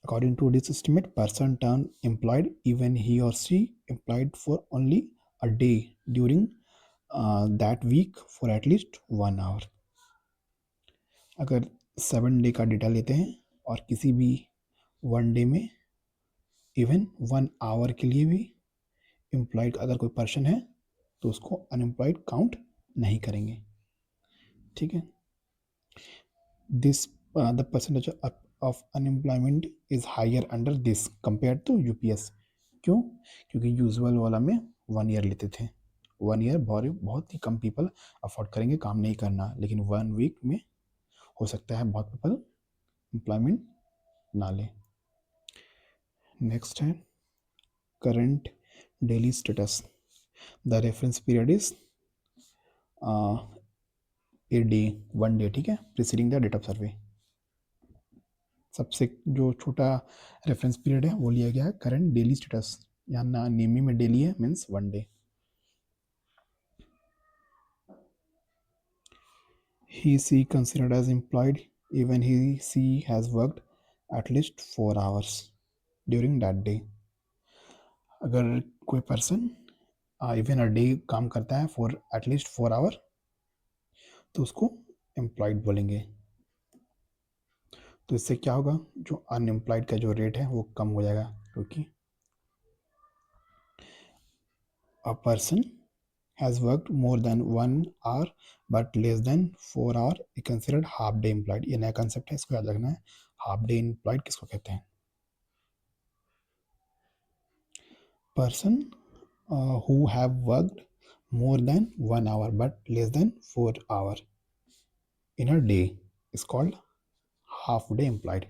A: According to this estimate, person turned employed even he or she employed for only a day during that week for at least 1 hour. अगर 7 day का डेटा लेते हैं और किसी भी 1 डे में इवन 1 आवर के लिए भी एम्प्लॉयड अगर कोई पर्सन है तो उसको अनएम्प्लॉयड काउंट नहीं करेंगे, ठीक है। This the percentage of unemployment is higher under this compare to UPS. क्यों? क्योंकि यूजुअल वाला में 1 ईयर लेते थे। 1 ईयर बहुत ही कम पीपल अफोर्ड करेंगे काम नहीं करना, लेकिन 1 वीक में हो सकता है बहुत पीपल एम्प्लॉयमेंट ना लें। नेक्स्ट है current daily status. The reference period is a day, 1 day, ठीक है, preceding the date of survey. सबसे जो छोटा रेफरेंस पीरियड है वो लिया गया है करंट डेली स्टेटस, यहाँ ना नेमी में डेली है, means 1 day. He she considered as employed even he she has worked at least 4 hours during that day। अगर कोई पर्सन इवन अ डे काम करता है फॉर एटलीस्ट 4 आवर तो उसको एम्प्लॉयड बोलेंगे। तो इससे क्या होगा? जो अनएम्प्लॉयड का जो रेट है वो कम हो जाएगा, क्योंकि a person has worked more than 1 hour but less than 4 hour is considered half day employed। ये नया कंसेप्ट है, इसको याद रखना है। हाफ डे एम्प्लॉयड किसको कहते हैं? Person who have worked more than 1 hour but less than 4 hour in a day is called half day employed।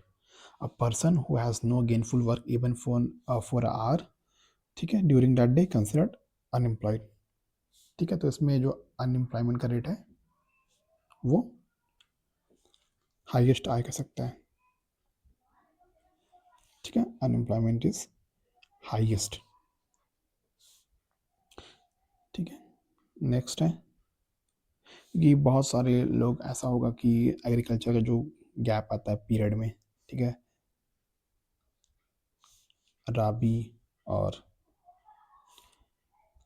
A: A person who has no gainful work even for a hour, ठीक है, during that day considered unemployed. ठीक है, तो इसमें जो unemployment का rate है वो हाईएस्ट आय कह सकता है। ठीक है, अनएम्प्लॉयमेंट इज हाईएस्ट। ठीक है, नेक्स्ट है कि बहुत सारे लोग ऐसा होगा कि एग्रीकल्चर का जो गैप आता है पीरियड में, ठीक है, राबी और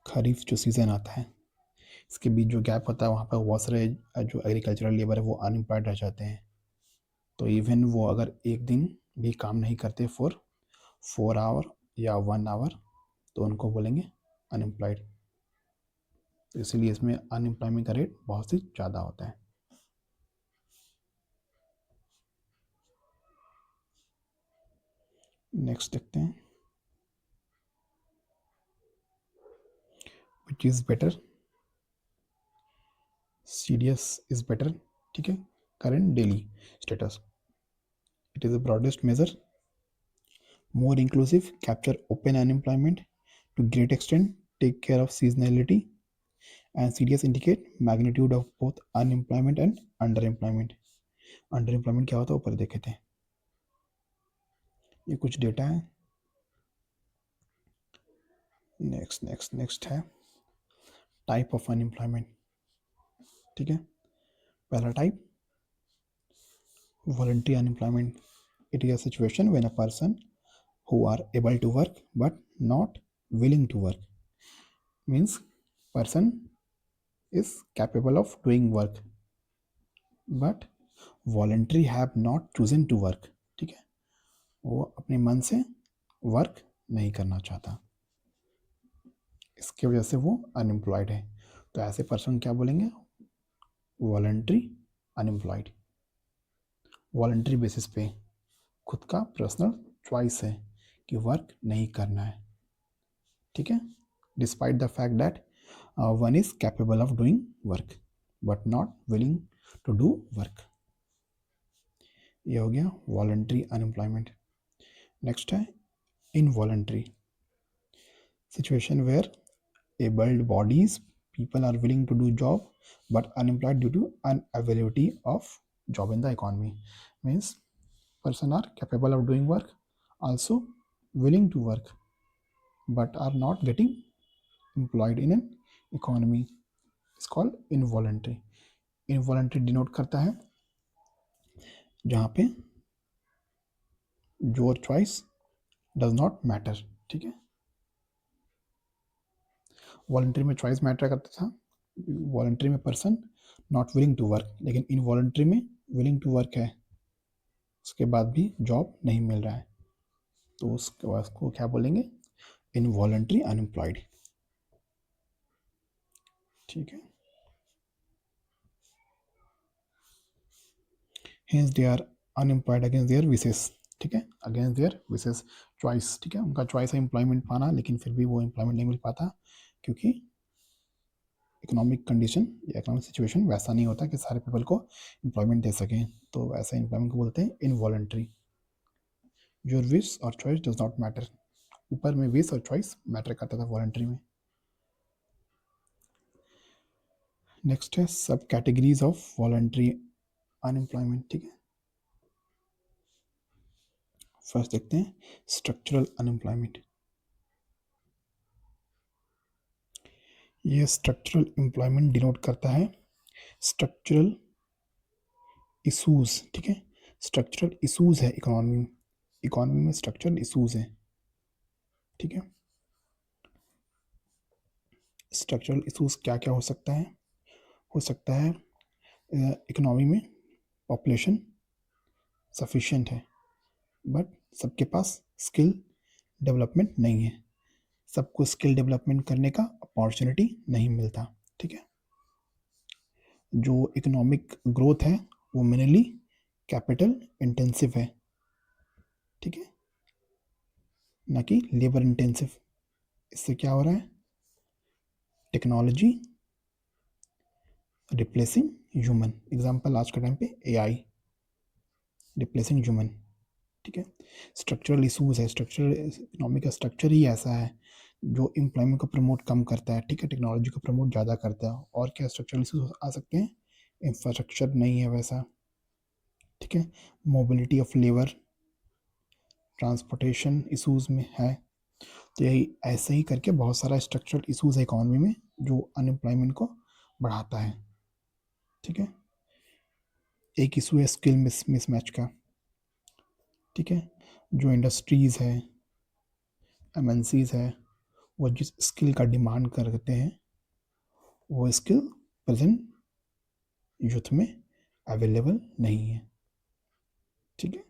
A: खरीफ जो सीज़न आता है, इसके बीच जो गैप होता है वहाँ पर बहुत सारे जो एग्रीकल्चरल लेबर है वो अनएम्प्लॉयड रह जाते हैं। तो इवन वो अगर एक दिन भी काम नहीं करते फॉर 4 आवर या 1 आवर तो उनको बोलेंगे अनएम्प्लॉयड। तो इसीलिए इसमें अनएम्प्लॉयमेंट का रेट बहुत ही ज़्यादा होता है। नेक्स्ट देखते हैं, which is better, CDS is better. ठीक है, current daily status, it is the broadest measure, more inclusive, capture open unemployment to great extent, take care of seasonality, and CDS indicate magnitude of both unemployment and underemployment. Underemployment क्या होता है ऊपर देखे थे, ये कुछ डेटा है। Next है टाइप ऑफ अनएम्प्लॉयमेंट। ठीक है, पहला type voluntary unemployment. It is a situation when a person who are able to work but not willing to work, means person is capable of doing work but voluntary have not chosen to work. ठीक है, वो अपने मन से work नहीं करना चाहता, इसकी वजह से वो अनएम्प्लॉयड है। तो ऐसे पर्सन क्या बोलेंगे, वॉलंटरी अनएम्प्लॉयड। वॉलंटरी बेसिस पे खुद का पर्सनल चॉइस है कि वर्क नहीं करना है। ठीक है, despite the fact that one is capable of doing work but not willing to do work. ये हो गया वॉलंटरी अनएम्प्लॉयमेंट। नेक्स्ट है involuntary, situation where able bodies people are willing to do job but unemployed due to unavailability of job in the economy, means person are capable of doing work, also willing to work but are not getting employed in an economy, is called involuntary। involuntary denote करता है जहाँ पे your choice does not matter. ठीक है, voluntary में choice matter करता था, voluntary में person not willing to work, लेकिन इनवॉलंटरी में विलिंग टू वर्क है, उसके बाद भी जॉब नहीं मिल रहा है, तो उसके बाद को क्या बोलेंगे, इनवॉलंटरी अनएम्प्लॉयड। ठीक है, hence they are unemployed against their wishes. ठीक है, अगेंस्ट देयर विशेस, चॉइस। ठीक है, उनका चॉइस है एम्प्लॉयमेंट पाना, लेकिन फिर भी वो एम्प्लॉयमेंट नहीं मिल पाता क्योंकि इकोनॉमिक कंडीशन या इकोनॉमिक सिचुएशन वैसा नहीं होता कि सारे पीपल को एम्प्लॉयमेंट दे सकें, तो ऐसा एम्प्लॉयमेंट को बोलते हैं इनवॉलंटरी। योर विश और चॉइस डज नॉट मैटर, ऊपर में विश और चॉइस मैटर करता था वॉलंटरी में। नेक्स्ट है सब कैटेगरीज ऑफ वॉलंटरी अनएम्प्लॉयमेंट। ठीक है, फर्स्ट देखते हैं स्ट्रक्चरल अनएम्प्लॉयमेंट। ये स्ट्रक्चरल एम्प्लॉयमेंट डिनोट करता है स्ट्रक्चरल इशूज। ठीक है, स्ट्रक्चरल इशूज है इकोनॉमी में, इकोनॉमी में स्ट्रक्चरल इशूज है। ठीक है, स्ट्रक्चरल इशूज क्या क्या हो सकता है इकोनॉमी में पॉपुलेशन सफिशिएंट है बट सबके पास स्किल डेवलपमेंट नहीं है, सबको स्किल डेवलपमेंट करने का अपॉर्चुनिटी नहीं मिलता। ठीक है, जो इकोनॉमिक ग्रोथ है वो मेनली कैपिटल इंटेंसिव है। ठीक है, ना कि लेबर इंटेंसिव। इससे क्या हो रहा है, टेक्नोलॉजी रिप्लेसिंग ह्यूमन, एग्जांपल आज के टाइम पे एआई रिप्लेसिंग ह्यूमन। ठीक है। स्ट्रक्चरल इशूज़ है, स्ट्रक्चरल इकोनॉमी का स्ट्रक्चर ही ऐसा है जो एम्प्लॉयमेंट को प्रमोट कम करता है, ठीक है, टेक्नोलॉजी को प्रमोट ज़्यादा करता है। और क्या स्ट्रक्चरल इशूज आ सकते हैं? इंफ्रास्ट्रक्चर नहीं है वैसा, ठीक है, mobility of labour, transportation issues में है। तो यही ऐसे ही करके बहुत सारा स्ट्रक्चरल इशूज़ है इकोनॉमी में जो अनएम्प्लॉयमेंट को बढ़ाता है, ठीक है। एक इशू है स्किल मिसमैच का, ठीक है। जो इंडस्ट्रीज़ है, एमएनसीज है, वो जिस स्किल का डिमांड करते हैं वो स्किल प्रेजेंट यूथ में अवेलेबल नहीं है, ठीक है।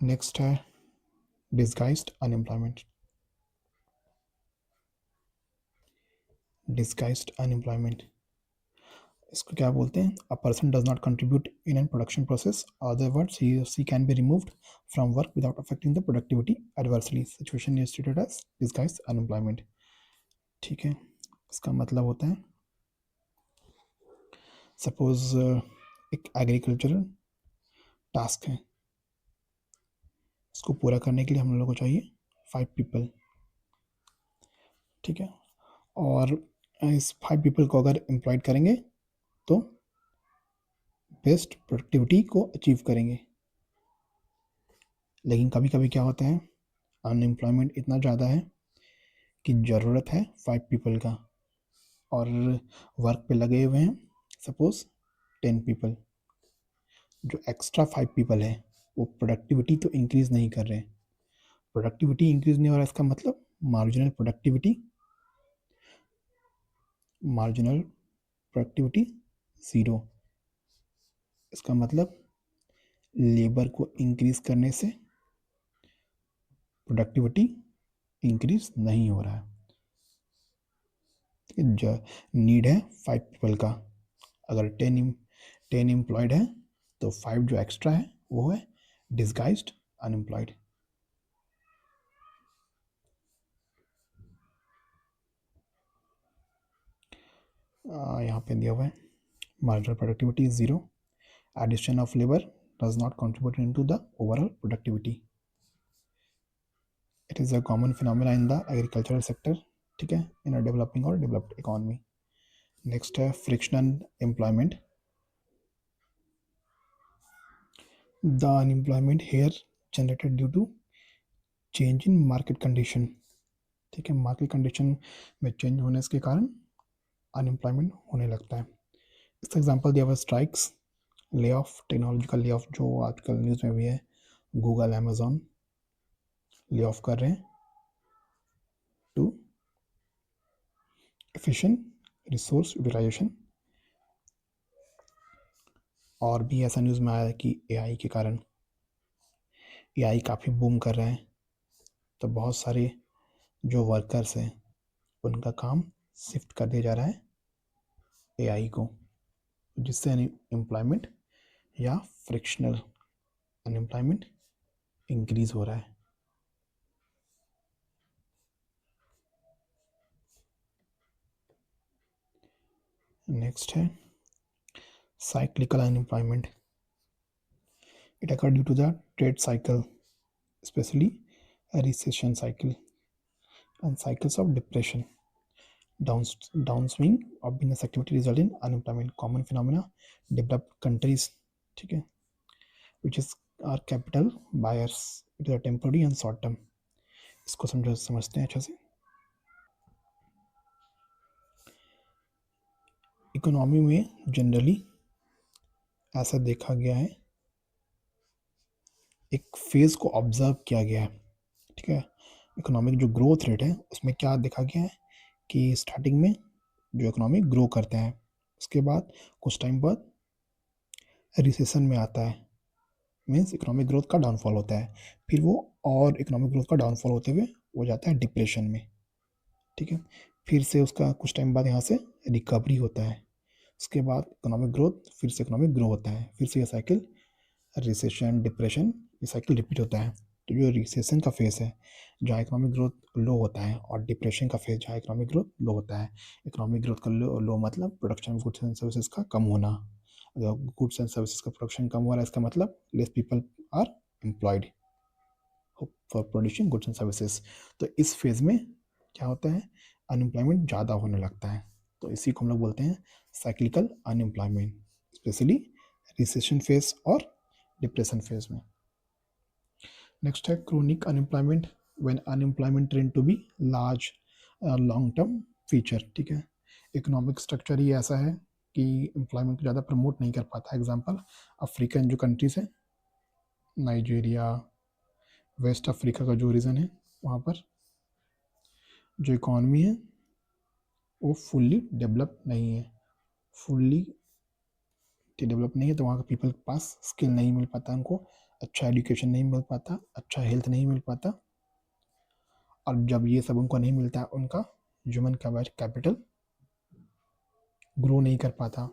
A: नेक्स्ट है डिस्गाइज्ड अनएम्प्लॉयमेंट। डिस्गाइज्ड अनएम्प्लॉयमेंट, इसको क्या बोलते हैं? A person does not contribute in an production process, other words he she can be removed from work without affecting the productivity adversely, situation is treated as disguised unemployment, ठीक है। इसका मतलब होता है सपोज एक एग्रीकल्चरल टास्क है, इसको पूरा करने के लिए हम लोगों को चाहिए 5 पीपल, ठीक है। और इस 5 पीपल को अगर एम्प्लॉयड करेंगे तो बेस्ट प्रोडक्टिविटी को अचीव करेंगे। लेकिन कभी कभी क्या होता है, अनएम्प्लॉयमेंट इतना ज़्यादा है कि ज़रूरत है 5 पीपल का और वर्क पे लगे हुए हैं सपोज 10 पीपल। जो एक्स्ट्रा 5 पीपल है वो प्रोडक्टिविटी तो इंक्रीज़ नहीं कर रहे हैं। प्रोडक्टिविटी इंक्रीज़ नहीं हो रहा, इसका मतलब marginal productivity, marginal productivity zero. इसका मतलब लेबर को इंक्रीज़ करने से प्रोडक्टिविटी इंक्रीज़ नहीं हो रहा है। नीड है 5 पीपल का, अगर 10 एम्प्लॉयड है तो 5 जो एक्स्ट्रा है वो है डिस्गाइज्ड अनएम्प्लॉयड। यहाँ पे दिया हुआ है marginal productivity is zero, addition of labor does not contribute into the overall productivity, it is a common phenomena in the agricultural sector, ठीक है, in a developing or developed economy. Next है frictional employment, the unemployment here generated due to change in market condition, ठीक है, market condition में change होने के कारण unemployment होने लगता है। इसका एग्जांपल दिया हुआ strikes, lay off, technological lay off जो आजकल न्यूज़ में भी है, गूगल अमेजोन ले ऑफ कर रहे हैं टू एफिशिएंट रिसोर्स यूटिलाइजेशन। और भी ऐसा न्यूज़ में आया है कि एआई के कारण एआई काफ़ी बूम कर रहा है, तो बहुत सारे जो वर्कर्स हैं उनका काम शिफ्ट कर दिया जा रहा है एआई को, जिससे अनएम्प्लॉयमेंट या फ्रिक्शनल अनएम्प्लॉयमेंट इंक्रीज हो रहा है। नेक्स्ट है cyclical unemployment, it occurred due to the trade cycle, especially a recession cycle and cycles of depression, downswing of business activity result in unemployment, common phenomena developed countries, ठीक है, which is are capital buyers, it is a temporary and short term। इसको समझते हैं अच्छे से। Economy में generally ऐसा देखा गया है, एक फेज को ऑब्जर्व किया गया है, ठीक है। इकोनॉमिक जो ग्रोथ रेट है उसमें क्या देखा गया है कि स्टार्टिंग में जो इकोनॉमी ग्रो करता है उसके बाद कुछ टाइम बाद रिसेशन में आता है, मीन्स इकोनॉमिक ग्रोथ का डाउनफॉल होता है, फिर वो और इकोनॉमिक ग्रोथ का डाउनफॉल होते हुए वो जाता है डिप्रेशन में, ठीक है। फिर से उसका कुछ टाइम बाद यहाँ से रिकवरी होता है, उसके बाद इकोनॉमिक ग्रोथ, फिर से इकोनॉमिक ग्रो होता है, फिर से ये साइकिल रिसेशन डिप्रेशन ये साइकिल रिपीट होता है। तो जो रिसेशन का फेज़ है जहाँ इकोनॉमिक ग्रोथ लो होता है और डिप्रेशन का फेज़ जहाँ इकोनॉमिक ग्रोथ लो होता है, इकोनॉमिक ग्रोथ का लो मतलब production of goods and services का कम होना अगर गुड्स एंड सर्विसेज का प्रोडक्शन कम हो रहा है इसका मतलब less people are employed for producing goods and services. तो इस फेज में क्या होता है, अनएम्प्लॉयमेंट ज़्यादा होने लगता है। तो इसी को हम लोग बोलते हैं cyclical unemployment, especially recession phase और डिप्रेशन फेज में। नेक्स्ट है chronic unemployment, when unemployment trend to be large long term feature. ठीक है, इकोनॉमिक स्ट्रक्चर ही ऐसा है कि एम्प्लॉयमेंट को ज़्यादा प्रमोट नहीं कर पाता। एग्जांपल अफ्रीकन जो कंट्रीज है, नाइजीरिया, वेस्ट अफ्रीका का जो रीजन है, वहाँ पर जो इकॉनमी है वो फुल्ली डेवलप नहीं है, फुल्ली डेवलप नहीं है। तो वहाँ के पीपल के पास स्किल नहीं मिल पाता, उनको अच्छा एजुकेशन नहीं मिल पाता, अच्छा हेल्थ नहीं मिल पाता। और जब ये सब उनको नहीं मिलता, उनका ह्यूमन कैपिटल ग्रो नहीं कर पाता।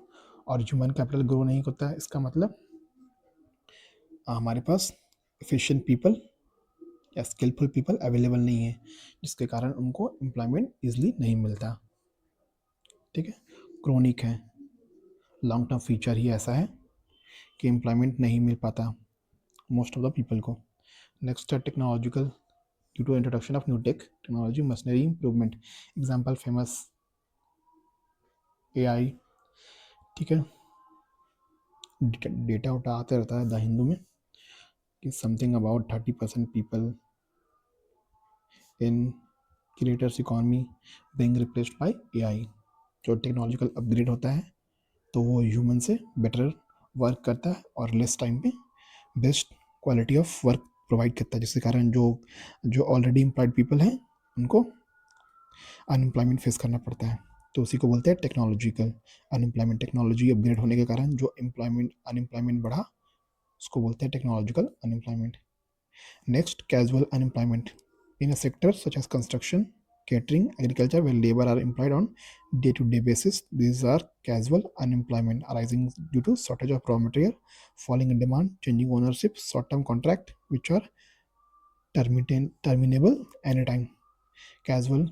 A: और ह्यूमन कैपिटल ग्रो नहीं होता है, इसका मतलब हमारे पास एफिशिएंट पीपल या स्किलफुल पीपल अवेलेबल नहीं है, जिसके कारण उनको एम्प्लॉयमेंट ईजिली नहीं मिलता। ठीक है, क्रोनिक है, लॉन्ग टर्म फीचर ही ऐसा है कि एम्प्लॉयमेंट नहीं मिल पाता मोस्ट ऑफ द पीपल को। नेक्स्ट है technological, due to introduction of new technology machinery improvement. Example famous AI। ठीक है, डेटा उटा आते रहता है द हिंदू में कि something about 30% people in creators economy being replaced by AI। जो टेक्नोलॉजिकल अपग्रेड होता है तो वो ह्यूमन से बेटर वर्क करता है और लेस टाइम पे best quality of work provide करता है, जिसके कारण जो जो ऑलरेडी एम्प्लॉयड पीपल हैं उनको अनएम्प्लॉयमेंट फेस करना पड़ता है। तो उसी को बोलते हैं टेक्नोलॉजिकल अनएम्प्लॉयमेंट। टेक्नोलॉजी अपग्रेड होने के कारण जो एम्प्लॉयमेंट अनएम्प्लॉयमेंट बढ़ा, उसको बोलते हैं technological unemployment. Next, casual unemployment in a sector such as construction, catering, agriculture, where labor are employed on day-to-day basis. These are casual unemployment arising due to shortage of raw material, falling in demand, changing ownership, short-term contract which are terminable anytime. Casual,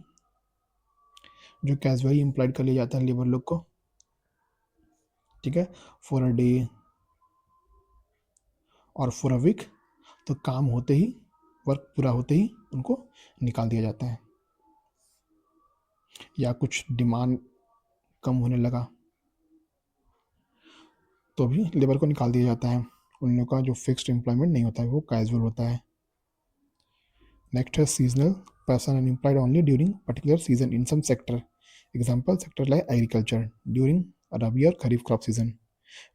A: जो casually employed कर लिया जाता है labour लोग को, ठीक है, for a day और फॉर अ वीक, तो काम होते ही, वर्क पूरा होते ही उनको निकाल दिया जाता है, या कुछ डिमांड कम होने लगा तो भी लेबर को निकाल दिया जाता है। उन लोगों का जो फिक्स्ड एम्प्लॉयमेंट नहीं होता है, वो कैजुअल होता है। नेक्स्ट है seasonal, person unemployed only during particular season in some sector. Example sector like agriculture during rabi और खरीफ क्रॉप सीजन,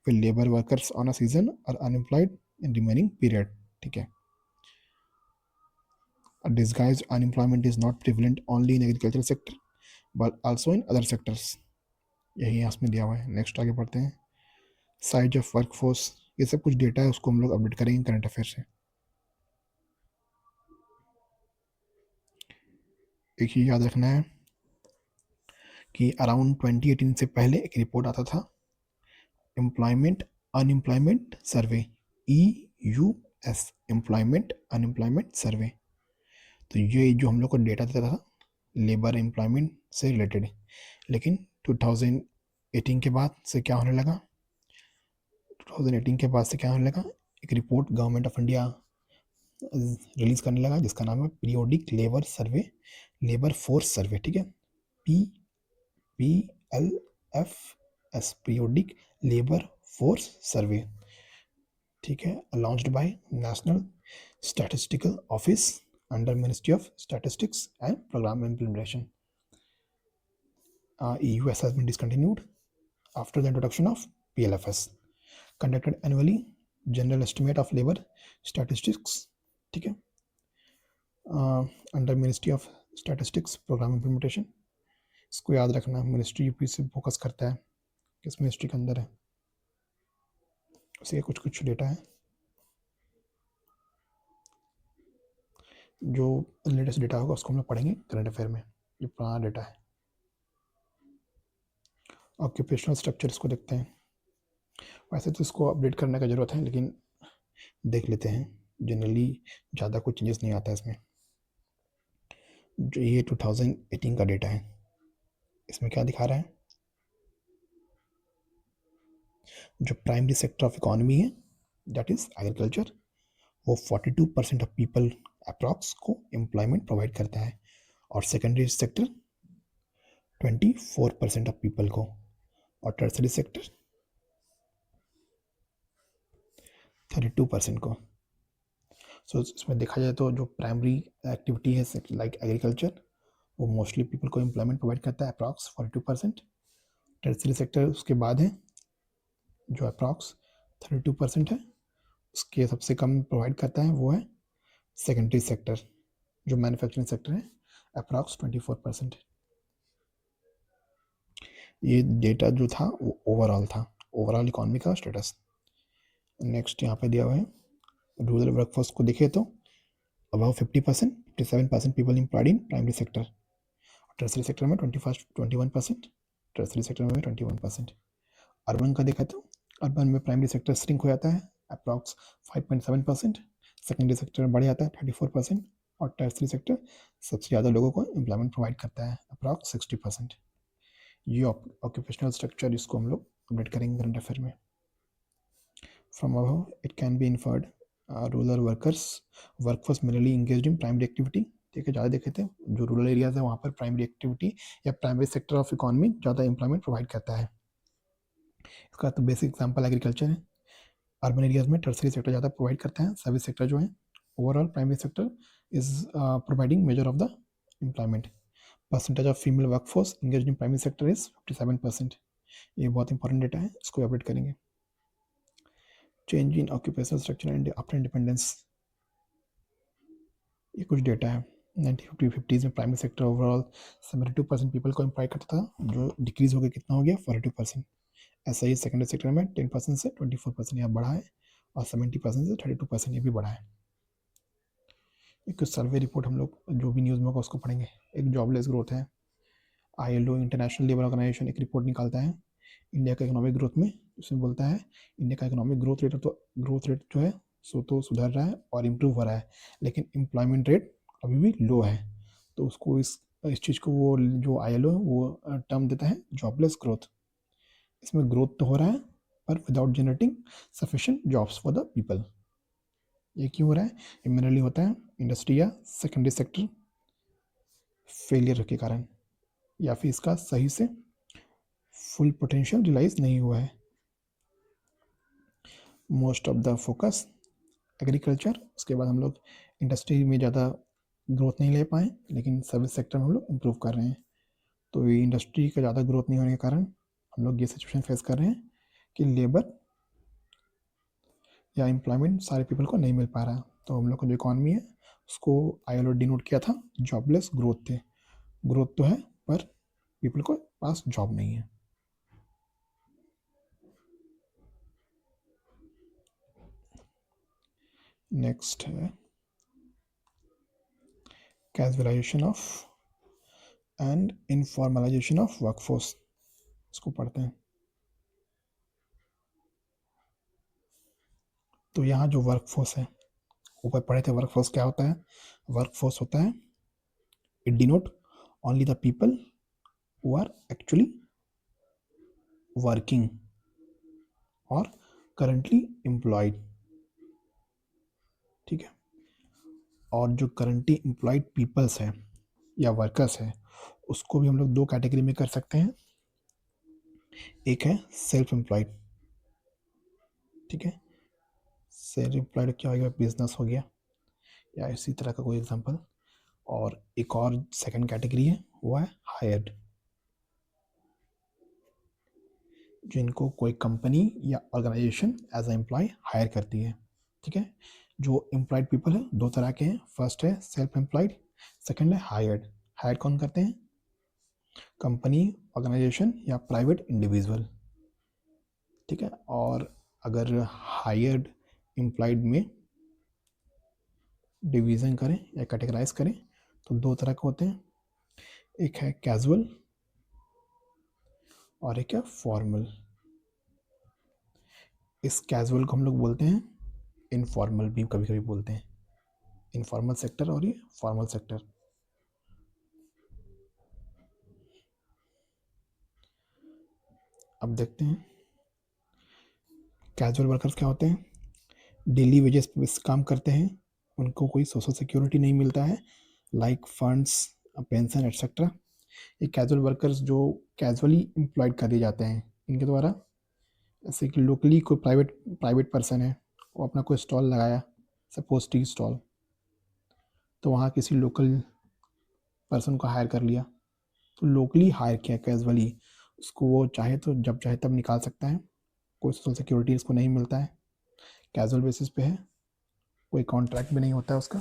A: फिर labour workers on a season और अनएम्प्लॉयड इन रिमेनिंग पीरियड। ठीक है, disguised unemployment is not prevalent only in agricultural sector but also in other sectors। यही यहाँ में दिया हुआ है। नेक्स्ट आगे बढ़ते हैं, साइज ऑफ वर्कफोर्स, ये सब कुछ डेटा है, उसको हम लोग अपडेट करेंगे करंट अफेयर से। एक ही याद रखना है कि अराउंड 2018 से पहले एक रिपोर्ट आता था, एम्प्लॉयमेंट अनएम्प्लॉयमेंट सर्वे, EUS, एम्प्लॉयमेंट अनएम्प्लॉयमेंट सर्वे। तो ये जो हम लोग को डेटा देता था लेबर एम्प्लॉयमेंट से रिलेटेड, लेकिन 2018 के बाद से क्या होने लगा, 2018 के बाद से क्या होने लगा, एक report government of India release करने लगा जिसका नाम है periodic labour survey, labour force survey. ठीक है, PLFS, periodic labour force survey. ठीक है, launched by national statistical office under ministry of statistics and programme implementation. EUS has been discontinued after the introduction of PLFS, conducted annually, general estimate of labor statistics। ठीक है, under ministry of statistics programme implementation, इसको याद रखना, ministry UP से focus करता है, किस ministry के अंदर है, उसी कुछ कुछ डेटा है जो लेटेस्ट डेटा होगा उसको हम लोग पढ़ेंगे करंट अफेयर में, ये पुराना डेटा है। ऑक्यूपेशनल स्ट्रक्चर इसको देखते हैं, वैसे तो इसको अपडेट करने का ज़रूरत है लेकिन देख लेते हैं, जनरली ज़्यादा कुछ चेंजेस नहीं आता है इसमें। जो ये 2018 का डेटा है, इसमें क्या दिखा रहा है, जो प्राइमरी सेक्टर ऑफ इकोनॉमी है दैट इज एग्रीकल्चर, वो 42% ऑफ पीपल अप्रॉक्स को एम्प्लॉयमेंट प्रोवाइड करता है, और सेकेंडरी सेक्टर 24% ऑफ पीपल को, और टर्सरी सेक्टर 32% को। सो इसमें देखा जाए तो जो प्राइमरी एक्टिविटी है लाइक एग्रीकल्चर, वो मोस्टली पीपल को एम्प्लॉयमेंट प्रोवाइड करता है अप्रॉक्स 42%। टर्सरी सेक्टर उसके बाद है जो अप्रॉक्स 32% है, उसके सबसे कम प्रोवाइड करता है वो है सेकेंडरी सेक्टर, जो मैन्युफैक्चरिंग सेक्टर है अप्रॉक्स 24%। ये डेटा जो था वो ओवरऑल था, ओवरऑल इकोनॉमी का स्टेटस। नेक्स्ट यहाँ पे दिया हुआ है रूरल वर्कफोर्स को देखें तो about 50%, 57% people employed in primary sector, tertiary sector में 21%, टर्सरी सेक्टर में 21%। अर्बन का देखा तो अर्बन में प्राइमरी सेक्टर श्रिंक हो जाता है अप्रॉक्स 5.7%, सेकेंडरी सेक्टर बढ़ जाता है 34%, और टर्सरी सेक्टर सबसे ज़्यादा लोगों को एम्प्लॉयमेंट प्रोवाइड करता है अप्रॉक्स 60%। ये ऑक्यूपेशनल स्ट्रक्चर इसको हम लोग अपडेट करेंगे करंट अफेयर में। From above it can be inferred rural workers workforce mainly engaged in primary activity. ठीक है, ज़्यादा देखे थे जो रूरल एरियाज है वहाँ पर प्राइमरी एक्टिविटी या प्राइमरी सेक्टर ऑफ इकोनॉमी ज़्यादा एम्प्लॉयमेंट प्रोवाइड करता है। इसका तो बेसिक एग्जाम्पल एग्रीकल्चर है। अर्बन एरियाज में टर्सरी सेक्टर ज़्यादा प्रोवाइड करता है, सर्विस सेक्टर जो है। Overall primary sector is providing measure of the employment. Percentage of female workforce engaged in primary sector is 57%। ये बहुत इंपॉर्टेंट डेटा है, इसको अपडेट करेंगे। Change in occupational structure and after independence, ये कुछ डेटा है। 1950s में प्राइमरी सेक्टर ओवरऑल 72% पीपल को एम्प्लॉय करता था, जो डिक्रीज हो गया, कितना हो गया 42%। ऐसा ही सेकेंडरी सेक्टर में 10% से 24% यहाँ बढ़ा है, और 70% से 32% ये भी बढ़ा है। एक सर्वे रिपोर्ट हम लोग जो भी न्यूज़ में होगा उसको पढ़ेंगे। एक जॉबलेस ग्रोथ है। ILO इंटरनेशनल लेबर ऑर्गेनाइजेशन एक रिपोर्ट निकालता है इंडिया का इकोनॉमिक ग्रोथ में। उसमें बोलता है इंडिया का इकोनॉमिक ग्रोथ रेट जो है सो तो सुधर रहा है और इम्प्रूव हो रहा है, लेकिन एम्प्लॉयमेंट रेट अभी भी लो है। तो उसको इस चीज़ को वो जो ILO है वो टर्म देता है जॉबलेस ग्रोथ। इसमें ग्रोथ तो हो रहा है पर without generating sufficient jobs for the people. ये क्यों हो रहा है? ये मेनली होता है इंडस्ट्री या सेकेंडरी सेक्टर फेलियर के कारण, या फिर इसका सही से फुल पोटेंशियल रियलाइज नहीं हुआ है। Most of the focus agriculture, उसके बाद हम लोग इंडस्ट्री में ज़्यादा ग्रोथ नहीं ले पाए, लेकिन सर्विस सेक्टर में हम लोग इम्प्रूव कर रहे हैं। तो ये इंडस्ट्री का ज़्यादा ग्रोथ नहीं होने के कारण हम लोग ये सिचुएशन फेस कर रहे हैं कि लेबर या एम्प्लॉयमेंट सारे पीपल को नहीं मिल पा रहा। तो हम लोग का जो इकॉनमी है उसको ILO डिनोट किया था जॉबलेस ग्रोथ थे। ग्रोथ तो है पर पीपल को पास जॉब नहीं है। नेक्स्ट है casualisation of and informalisation of workforce, इसको पढ़ते हैं। तो यहाँ जो वर्कफोर्स है, ऊपर पढ़े थे वर्कफोर्स क्या होता है। वर्कफोर्स होता है it denote only the people who are actually working और करंटली एम्प्लॉयड। ठीक है, और जो करंटली एम्प्लॉयड पीपल्स है या वर्कर्स है उसको भी हम लोग दो कैटेगरी में कर सकते हैं। एक है सेल्फ एम्प्लॉयड। ठीक है, सेल्फ एम्प्लॉयड क्या हो गया, बिजनेस हो गया या इसी तरह का कोई एग्जांपल। और एक और सेकंड कैटेगरी है वो है हायर्ड, जिनको कोई कंपनी या organisation as a employ hire करती है। ठीक है, जो एम्प्लॉयड पीपल है दो तरह के हैं, फर्स्ट है सेल्फ एम्प्लॉयड, सेकंड है हायर्ड। हायर्ड कौन करते हैं? कंपनी, ऑर्गेनाइजेशन या प्राइवेट इंडिविजुअल। ठीक है, और अगर हायर्ड एम्प्लॉयड में डिवीज़न करें या कैटेगराइज करें तो दो तरह के होते हैं, एक है कैजुअल और एक है फॉर्मल। इस कैजुअल को हम लोग बोलते हैं इनफॉर्मल भी कभी कभी बोलते हैं, इनफॉर्मल सेक्टर और ये फॉर्मल सेक्टर। अब देखते हैं कैजुअल वर्कर्स क्या होते हैं? डेली वेजेस पे काम करते हैं, उनको कोई सोशल सिक्योरिटी नहीं मिलता है, लाइक फंड्स, पेंशन एटसेट्रा। ये कैजुअल वर्कर्स जो कैजुअली एम्प्लॉयड कर दिए जाते हैं इनके द्वारा। जैसे कि लोकली कोई प्राइवेट प्राइवेट पर्सन है, वो अपना कोई स्टॉल लगाया, सपोज टी स्टॉल, तो वहाँ किसी लोकल पर्सन को हायर कर लिया, तो लोकली हायर किया कैजुअली, उसको वो चाहे तो जब चाहे तब निकाल सकता है, कोई सोशल सिक्योरिटी इसको नहीं मिलता है, कैजुअल बेसिस पे है, कोई कॉन्ट्रैक्ट भी नहीं होता है उसका,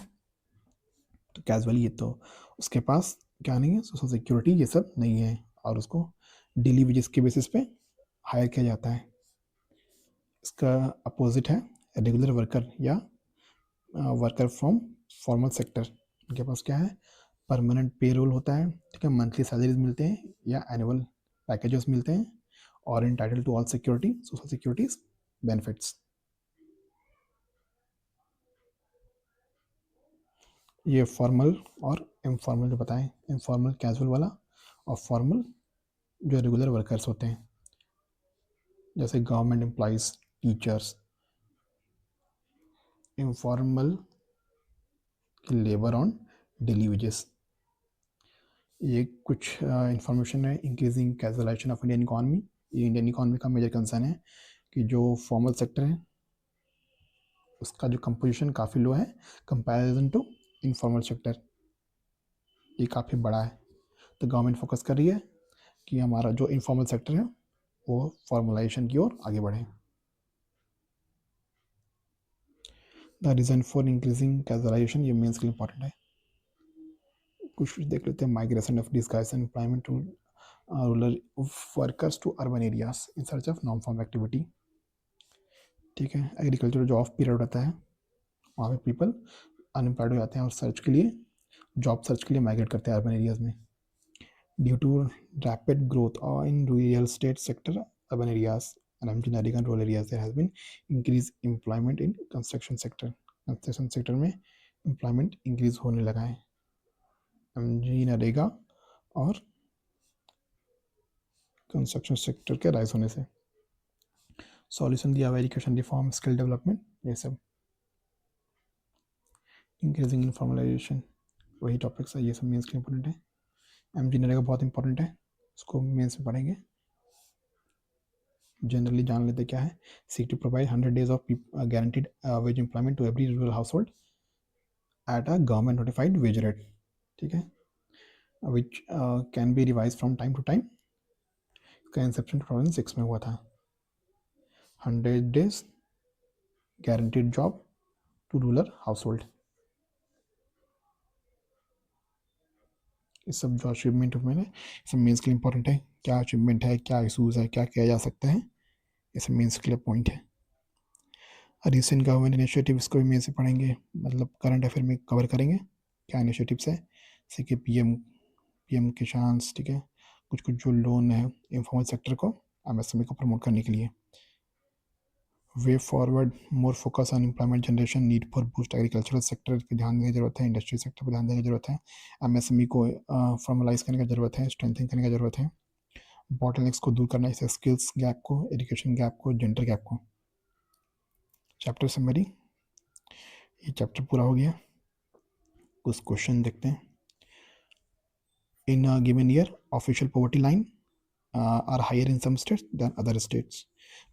A: तो कैजुअली ये तो उसके पास क्या नहीं है, सोशल सिक्योरिटी ये सब नहीं है, और उसको डेली वेजेस के बेसिस पे हायर किया जाता है। इसका अपोजिट है रेगुलर वर्कर या वर्कर फ्रॉम फॉर्मल सेक्टर। इनके पास क्या है, परमानेंट पे रोल होता है, ठीक है, मंथली सैलरीज मिलते हैं या एनुअल पैकेजेस मिलते हैं, और entitle to all security social securities benefits. ये फॉर्मल और इनफॉर्मल जो बताएं, इनफॉर्मल कैजुअल वाला, और फॉर्मल जो रेगुलर वर्कर्स होते हैं, जैसे government employees, teachers. Informal labour on daily wages. ये कुछ इंफॉर्मेशन है increasing casualisation of Indian economy. ये इंडियन इकॉनमी का मेजर कंसर्न है कि जो फॉर्मल सेक्टर है उसका जो कंपोजिशन काफ़ी लो है कंपैरिजन टू इनफॉर्मल सेक्टर, ये काफ़ी बड़ा है। तो गवर्नमेंट फोकस कर रही है कि हमारा जो इनफॉर्मल सेक्टर है वो फॉर्मलाइजेशन की ओर आगे बढ़े। The reason for increasing casualisation, ये मेंस के लिए इंपॉर्टेंट है। कुछ देख लेते हैं। Migration of disguise employment to rural workers to urban areas in search of non form activity. ठीक है, एग्रीकल्चर जो ऑफ पीरियड रहता है वहाँ पे पीपल अनएम्प्लॉयड हो जाते हैं और सर्च के लिए, जॉब सर्च के लिए माइग्रेट करते हैं अर्बन एरियाज में। Due to rapid growth in real estate sector, urban areas and generic and rural areas, there has been increased employment in construction sector. Construction sector में employment increase होने लगा है MG NREGA और construction sector के rise होने से। Solution दिया हुआ एजुकेशन रिफॉर्म, स्किल डेवलपमेंट, ये सब। इंक्रीजिंग इनफॉर्मलाइजेशन, वही टॉपिक्स है, ये सब मेंस के इंपॉर्टेंट है। एमजी नरेगा बहुत इंपॉर्टेंट है, उसको मेंस में पढ़ेंगे। जनरली जान लेते क्या है। Seek to provide 100 days of guaranteed wage employment to every rural household at a government notified wage rate, ठीक है, which can be revised from time to time। इसका इंसेप्शन 2006 में हुआ था। 100 days guaranteed job to rural household। ये सब जो achievement मैंने सब मेंस के लिए इंपॉर्टेंट है, क्या अचीवमेंट है, क्या इशूज़ है, क्या किया जा सकता है, ये सब मेंस के लिए पॉइंट है। रिसेंट गवर्नमेंट इनिशिएटिव, इसको भी मेन से पढ़ेंगे, मतलब करंट अफेयर में कवर करेंगे क्या इनिशिएटिव्स है, जैसे कि पीएम किसान, ठीक है, कुछ कुछ जो लोन है इनफॉर्मल सेक्टर को, एमएसएमई को प्रमोट करने के लिए। Way forward, more focus on employment generation, need for boost agricultural sector पे ध्यान देने की जरूरत है, इंडस्ट्री सेक्टर पर ध्यान देने की जरूरत है, एमएसएमई को फॉर्मलाइज करने की जरूरत है, स्ट्रेंथन करने की जरूरत है, बॉटलनेक्स को दूर करना, जैसे स्किल्स गैप को, एजुकेशन गैप को, जेंडर गैप को। चैप्टर समरी, ये चैप्टर पूरा हो गया। कुछ क्वेश्चन देखते हैं। In a given year, official poverty line are higher in some states than other states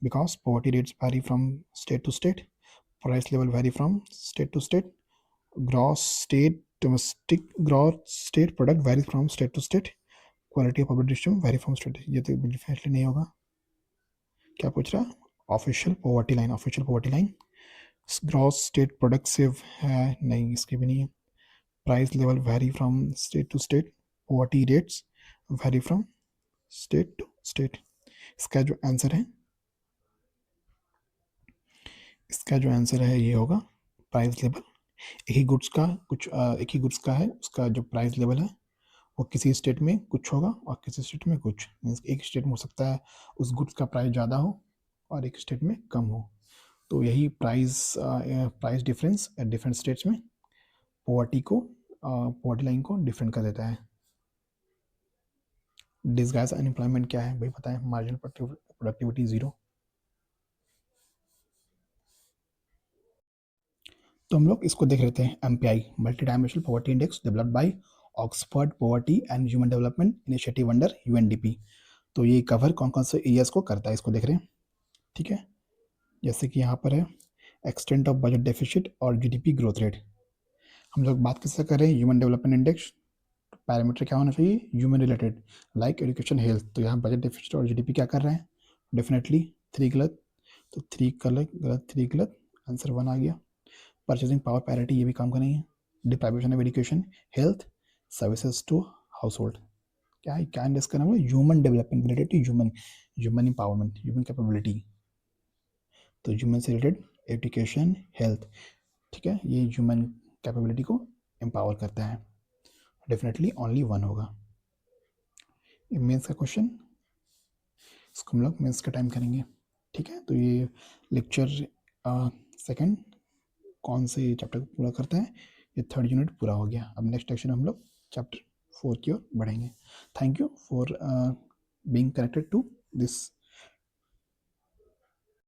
A: because poverty rates vary from state to state, price level vary from state to state, gross state product varies from state to state, quality of public distribution vary from state। ये तो definitely नहीं होगा। क्या पूछ रहा, official poverty line gross state product से है, नहीं इसकी भी नहीं है। Price level vary from state to state, poverty rates vary from state to state. इसका जो आंसर है, ये होगा प्राइस लेवल। एक ही गुड्स का है, उसका जो प्राइस लेवल है वो किसी स्टेट में कुछ होगा और किसी स्टेट में कुछ, मीन्स एक स्टेट में हो सकता है उस गुड्स का प्राइस ज़्यादा हो और एक स्टेट में कम हो, तो यही प्राइस डिफरेंस डिफरेंट स्टेट्स में पॉवर्टी लाइन को डिफरेंट कर देता है। डिस्गाइज अनएम्प्लॉयमेंट क्या है भाई, पता है, मार्जिनल प्रोडक्टिविटी जीरो। तो हम लोग इसको देख लेते हैं, MPI multi dimensional poverty index developed by Oxford poverty and human development initiative under UNDP। तो ये कवर कौन कौन से एरियाज को करता है इसको देख रहे हैं, ठीक है। जैसे कि यहाँ पर है एक्सटेंट ऑफ बजट डेफिसिट और GDP ग्रोथ रेट। हम लोग बात किससे कर रहे हैं, ह्यूमन डेवलपमेंट इंडेक्स। पैरामीटर क्या होना चाहिए, human related, like education health. तो यहाँ बजट डेफिसिट और GDP क्या कर रहे हैं, डेफिनेटली 3 गलत, तो 3 गलत गलत 3 गलत, आंसर 1 आ गया। परचेसिंग पावर पैरिटी ये भी काम का नहीं है। Deprivation of education health services to household, क्या है, क्या इंडेक्स करना है, human development related to human, human empowerment, human capability. तो ह्यूमन से रिलेटेड एजुकेशन हेल्थ, ठीक है, ये ह्यूमन कैपेबिलिटी को एम्पावर करता है। डेफिनेटली ओनली 1 होगा। मेंस का क्वेश्चन, इसको हम लोग मेंस का टाइम करेंगे, ठीक है। तो ये लेक्चर सेकंड कौन से चैप्टर को पूरा करता है, ये 3rd यूनिट पूरा हो गया। अब नेक्स्ट लेक्चर हम लोग चैप्टर 4 की ओर बढ़ेंगे। Thank you for being connected to this